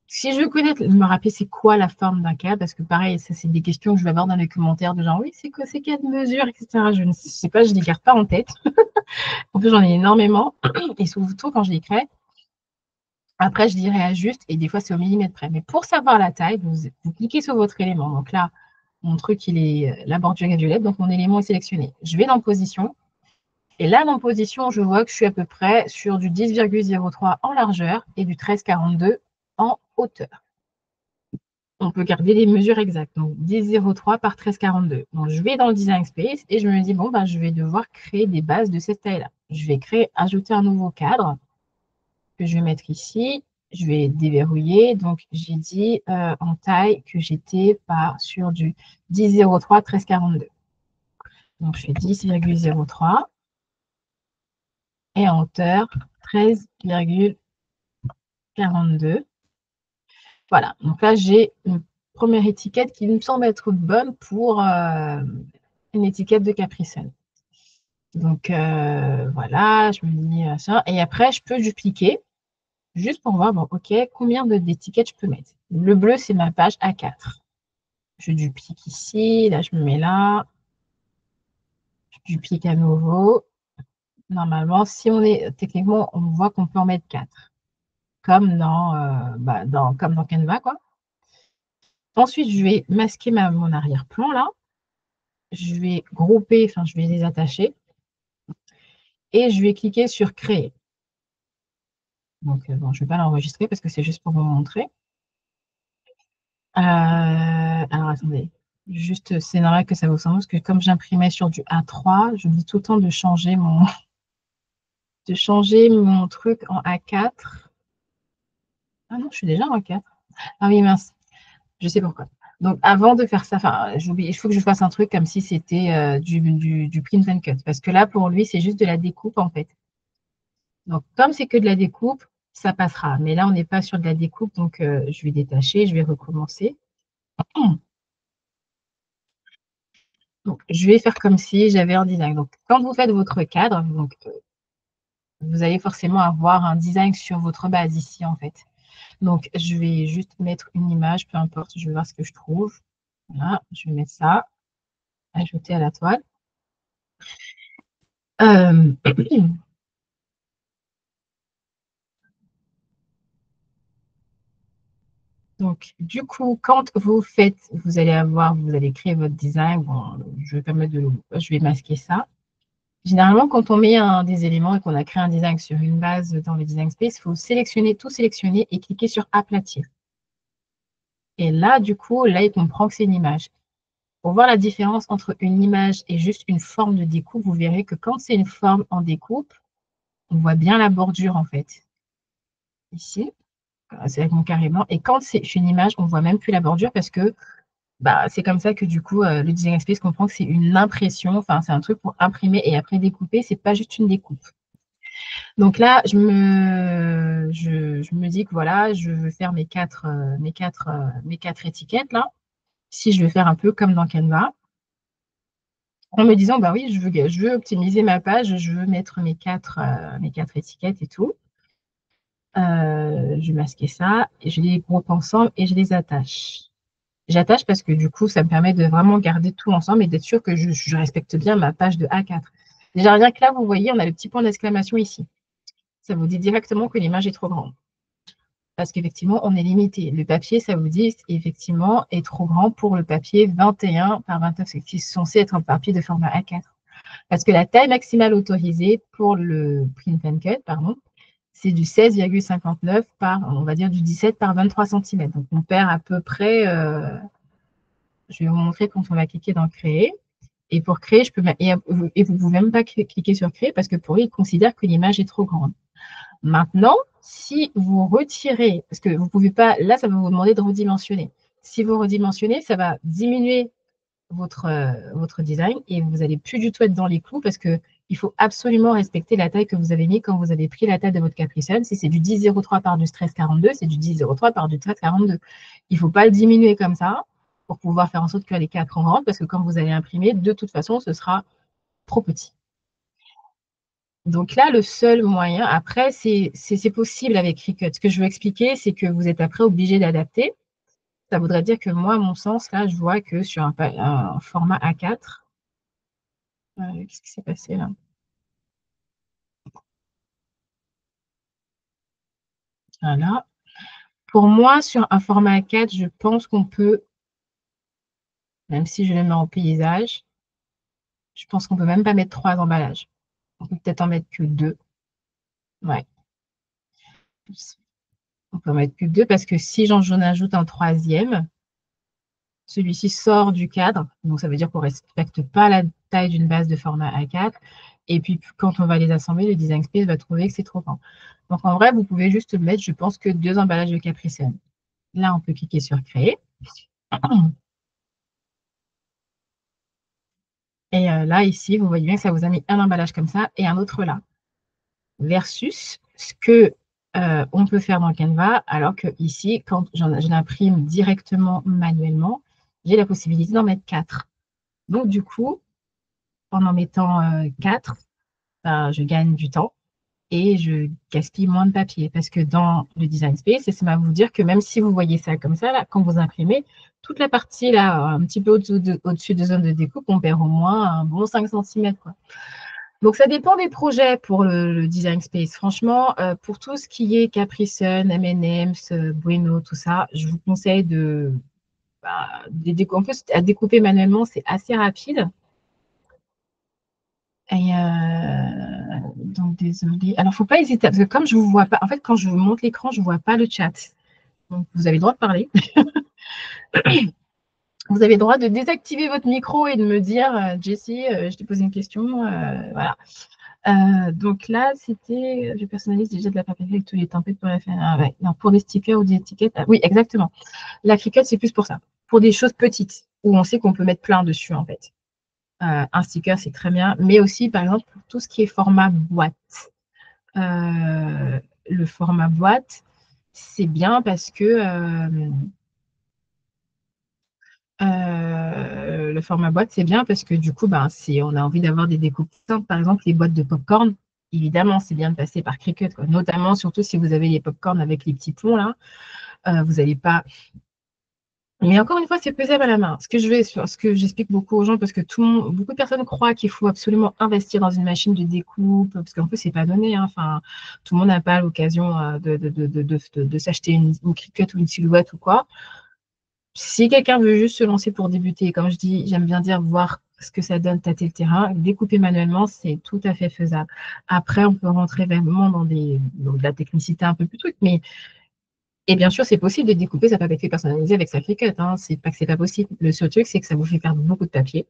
Si je veux connaître, me rappeler c'est quoi la forme d'un cadre, parce que pareil, ça, c'est des questions que je vais avoir dans les commentaires de genre, oui, c'est quoi ces quatre mesures, etc. Je ne sais pas, je ne les garde pas en tête. En plus, j'en ai énormément. Et surtout, quand je les crée, après, je dirais ajuste, et des fois, c'est au millimètre près. Mais pour savoir la taille, vous cliquez sur votre élément. Donc là, mon truc, il est la bordure est violette, donc mon élément est sélectionné. Je vais dans position. Et là, dans position, je vois que je suis à peu près sur du 10,03 en largeur et du 13,42 en hauteur. On peut garder les mesures exactes. Donc, 10,03 par 13,42. Donc, je vais dans le Design Space et je me dis, bon, ben, je vais devoir créer des bases de cette taille-là. Je vais ajouter un nouveau cadre que je vais mettre ici. Je vais déverrouiller. Donc, j'ai dit en taille que j'étais sur du 10,03, 13,42. Donc, je fais 10,03 et en hauteur 13,42. Voilà. Donc là, j'ai une première étiquette qui me semble être bonne pour une étiquette de Capri Sun. Donc, voilà, je me dis ça. Et après, je peux dupliquer juste pour voir, bon, OK, combien d'étiquettes je peux mettre. Le bleu, c'est ma page A4. Je duplique ici. Là, je me mets là. Je duplique à nouveau. Normalement, si on est techniquement, on voit qu'on peut en mettre 4. Comme comme dans Canva, quoi. Ensuite, je vais masquer mon arrière-plan, là. Je vais grouper, enfin, je vais les attacher. Et je vais cliquer sur Créer. Donc, bon, je ne vais pas l'enregistrer parce que c'est juste pour vous montrer. Alors, attendez. Juste, c'est normal que ça vous semble parce que comme j'imprimais sur du A3, je dis tout le temps de changer mon truc en A4. Ah non, je suis déjà en A4. Ah oui, mince. Je sais pourquoi. Donc, avant de faire ça, enfin, il faut que je fasse un truc comme si c'était du print and cut. Parce que là, pour lui, c'est juste de la découpe, en fait. Donc, comme c'est que de la découpe, ça passera. Mais là, on n'est pas sur de la découpe, donc je vais détacher, je vais recommencer. Donc, je vais faire comme si j'avais un design. Donc, quand vous faites votre cadre, donc, vous allez forcément avoir un design sur votre base ici, en fait. Donc, je vais juste mettre une image, peu importe, je vais voir ce que je trouve. Voilà, je vais mettre ça, ajouter à la toile. Donc, du coup, quand vous allez créer votre design. Bon, je vais masquer ça. Généralement, quand on met des éléments et qu'on a créé un design sur une base dans le Design Space, il faut tout sélectionner et cliquer sur Aplatir. Et là, du coup, là, il comprend que c'est une image. Pour voir la différence entre une image et juste une forme de découpe, vous verrez que quand c'est une forme en découpe, on voit bien la bordure, en fait. Ici, c'est avec mon carrément. Et quand c'est une image, on ne voit même plus la bordure parce que c'est comme ça que du coup, le Design Space comprend que c'est une impression, enfin, c'est un truc pour imprimer et après découper, c'est pas juste une découpe. Donc là, je me dis que voilà, je veux faire mes quatre étiquettes là. Si je vais faire un peu comme dans Canva, en me disant, bah oui, je veux optimiser ma page, je veux mettre mes quatre étiquettes et tout. Je vais masquer ça, et je les groupe ensemble et je les attache. J'attache parce que du coup, ça me permet de vraiment garder tout ensemble et d'être sûr que je respecte bien ma page de A4. Déjà, rien que là, vous voyez, on a le petit point d'exclamation ici. Ça vous dit directement que l'image est trop grande. Parce qu'effectivement, on est limité. Le papier, ça vous dit, effectivement, est trop grand pour le papier 21 par 29, qui est censé être un papier de format A4. Parce que la taille maximale autorisée pour le print and cut, c'est du 16,59 par, on va dire, du 17 par 23 cm. Donc, on perd à peu près, je vais vous montrer quand on va cliquer dans Créer. Et pour créer, et vous pouvez même pas cliquer sur créer parce que pour eux, ils considèrent que l'image est trop grande. Maintenant, si vous retirez, parce que vous pouvez pas, là, ça va vous demander de redimensionner. Si vous redimensionnez, ça va diminuer votre design et vous n'allez plus du tout être dans les clous parce qu'il faut absolument respecter la taille que vous avez mis quand vous avez pris la taille de votre Capricène. Si c'est du 10,03 par du 13,42, c'est du 10,03 par du 13,42. Il ne faut pas le diminuer comme ça pour pouvoir faire en sorte que les 4 rentrent parce que quand vous allez imprimer, de toute façon, ce sera trop petit. Donc là, le seul moyen, après, c'est possible avec Cricut. Ce que je veux expliquer, c'est que vous êtes après obligé d'adapter. Ça voudrait dire que moi, à mon sens, là, je vois que sur un format A4, qu'est-ce qui s'est passé là? Voilà. Pour moi, sur un format A4, je pense qu'on peut, même si je le mets en paysage, je pense qu'on peut même pas mettre 3 emballages. On peut peut-être en mettre que 2. Ouais. On peut en mettre que 2 parce que si j'en ajoute un troisième, celui-ci sort du cadre. Donc, ça veut dire qu'on ne respecte pas la taille d'une base de format A4. Et puis, quand on va les assembler, le Design Space va trouver que c'est trop grand. Donc, en vrai, vous pouvez juste mettre, je pense, que 2 emballages de Capricène. Là, on peut cliquer sur Créer. Et là, ici, vous voyez bien que ça vous a mis un emballage comme ça et un autre là. Versus ce que on peut faire dans Canva, alors que ici, quand je l'imprime directement manuellement, j'ai la possibilité d'en mettre 4. Donc, du coup, en mettant 4, ben, je gagne du temps et je gaspille moins de papier. Parce que dans le Design Space, ça va vous dire que même si vous voyez ça comme ça, là, quand vous imprimez, toute la partie là, un petit peu au-dessus de zone de découpe, on perd au moins un bon 5 cm. Quoi. Donc, ça dépend des projets pour le Design Space. Franchement, pour tout ce qui est Capricène, M&M's, Bueno, tout ça, je vous conseille en plus, à découper manuellement, c'est assez rapide. Et donc, désolée. Alors, il ne faut pas hésiter, parce que comme je ne vous vois pas, en fait, quand je vous montre l'écran, je ne vois pas le chat. Donc, vous avez le droit de parler. Vous avez le droit de désactiver votre micro et de me dire, Jessie, je t'ai posé une question. Voilà. Donc là, c'était, je personnalise déjà de la papeterie avec tous les templates pour la faire. Ah, ouais. Non, pour des stickers ou des étiquettes. Oui, exactement. La Cricut, c'est plus pour ça. Pour des choses petites, où on sait qu'on peut mettre plein dessus, en fait. Un sticker, c'est très bien. Mais aussi, par exemple, pour tout ce qui est format boîte. Le format boîte, c'est bien parce que le format boîte, c'est bien parce que du coup, ben, on a envie d'avoir des découpes simples. Par exemple, les boîtes de popcorn, évidemment, c'est bien de passer par Cricut, quoi. Notamment, surtout si vous avez les popcorn avec les petits plombs là, vous n'allez pas. Mais encore une fois, c'est pesable à la main. Ce que j'explique beaucoup aux gens, parce que beaucoup de personnes croient qu'il faut absolument investir dans une machine de découpe, parce qu'en plus, c'est pas donné. Hein. Enfin, tout le monde n'a pas l'occasion de s'acheter une Cricut ou une Silhouette ou quoi. Si quelqu'un veut juste se lancer pour débuter, comme je dis, j'aime bien dire voir ce que ça donne, tâter le terrain, découper manuellement, c'est tout à fait faisable. Après, on peut rentrer vraiment dans de la technicité un peu plus truc, mais et bien sûr, c'est possible de découper sa papeterie personnalisée avec sa Cricut. Hein. C'est pas que c'est pas possible. Le seul truc, c'est que ça vous fait perdre beaucoup de papier.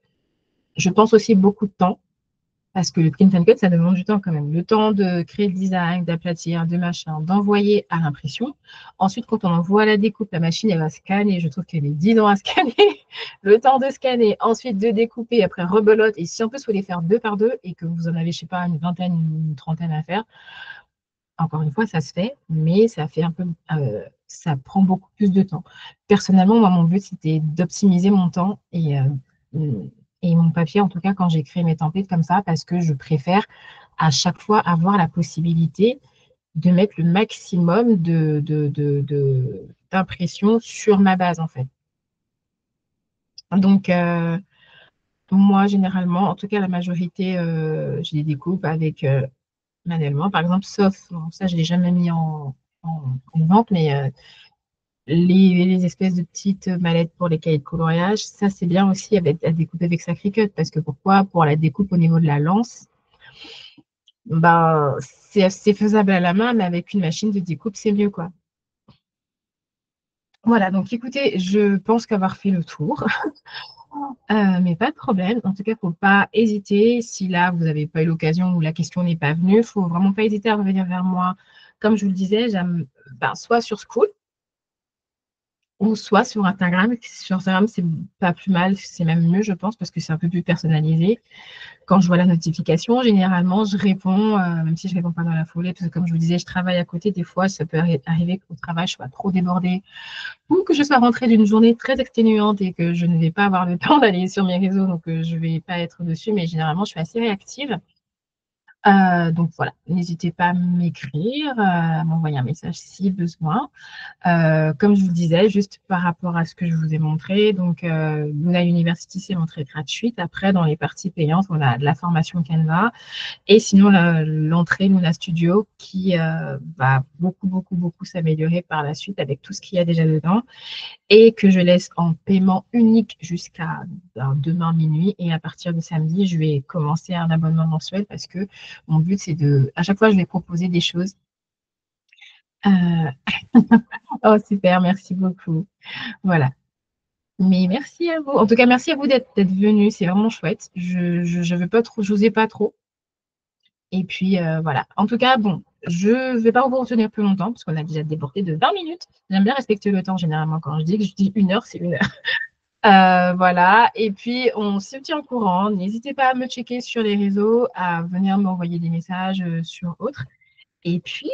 Je pense aussi beaucoup de temps. Parce que le print and cut, ça demande du temps quand même. Le temps de créer le design, d'aplatir, de machin, d'envoyer à l'impression. Ensuite, quand on envoie la découpe, la machine, elle va scanner. Je trouve qu'elle est 10 ans à scanner. Le temps de scanner, ensuite de découper, après rebelote. Et si en plus, vous voulez faire 2 par 2 et que vous en avez, je ne sais pas, une vingtaine, une trentaine à faire, encore une fois, ça se fait, mais ça fait un peu, ça prend beaucoup plus de temps. Personnellement, moi, mon but, c'était d'optimiser mon temps et mon papier, en tout cas, quand j'ai créé mes templates comme ça, parce que je préfère à chaque fois avoir la possibilité de mettre le maximum d'impression sur ma base, en fait. Donc, moi, généralement, en tout cas, la majorité, je les découpe avec manuellement, par exemple, sauf, bon, ça, je ne l'ai jamais mis en vente, mais les espèces de petites mallettes pour les cahiers de coloriage, ça, c'est bien aussi à découper avec sa Cricut, parce que pourquoi? Pour la découpe au niveau de la lance, ben, c'est faisable à la main, mais avec une machine de découpe, c'est mieux, quoi. Voilà, donc écoutez, je pense qu'avoir fait le tour. Mais pas de problème. En tout cas, faut pas hésiter. Si là, vous n'avez pas eu l'occasion ou la question n'est pas venue, faut vraiment pas hésiter à revenir vers moi. Comme je vous le disais, j'aime, soit sur School ou soit sur Instagram. Sur Instagram, c'est pas plus mal, c'est même mieux, je pense, parce que c'est un peu plus personnalisé. Quand je vois la notification, généralement, je réponds, même si je réponds pas dans la foulée, parce que comme je vous disais, je travaille à côté. Des fois, ça peut arriver qu'au travail, je sois trop débordée ou que je sois rentrée d'une journée très exténuante et que je ne vais pas avoir le temps d'aller sur mes réseaux, donc je ne vais pas être dessus, mais généralement, je suis assez réactive. Donc voilà, n'hésitez pas à m'écrire, à m'envoyer un message si besoin. Comme je vous le disais, juste par rapport à ce que je vous ai montré, donc Luna University, c'est l'entrée gratuite. Après, dans les parties payantes, on a de la formation Canva et sinon l'entrée Luna Studio qui va beaucoup, beaucoup, beaucoup s'améliorer par la suite avec tout ce qu'il y a déjà dedans et que je laisse en paiement unique jusqu'à demain minuit. Et à partir de samedi, je vais commencer un abonnement mensuel parce que mon but, c'est à chaque fois, je vais proposer des choses. Euh, Oh, super, merci beaucoup. Voilà. Mais merci à vous. En tout cas, merci à vous d'être venu. C'est vraiment chouette. Je veux pas trop, j'osais pas trop. Et puis, voilà. En tout cas, bon, je ne vais pas vous retenir plus longtemps parce qu'on a déjà débordé de 20 minutes. J'aime bien respecter le temps généralement. Quand je dis 1 heure, c'est 1 heure. Voilà. Et puis, on se tient au courant. N'hésitez pas à me checker sur les réseaux, à venir m'envoyer des messages sur autres. Et puis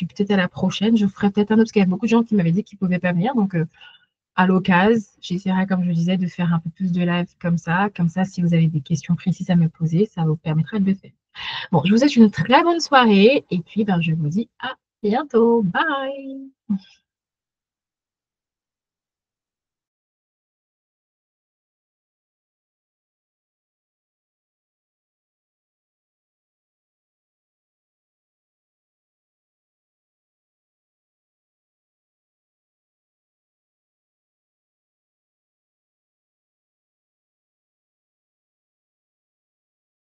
peut-être à la prochaine, je ferai peut-être un autre, parce qu'il y a beaucoup de gens qui m'avaient dit qu'ils ne pouvaient pas venir. Donc, à l'occasion, j'essaierai, comme je disais, de faire un peu plus de live comme ça. Comme ça, si vous avez des questions précises à me poser, ça vous permettra de le faire. Bon, je vous souhaite une très bonne soirée. Et puis, je vous dis à bientôt. Bye!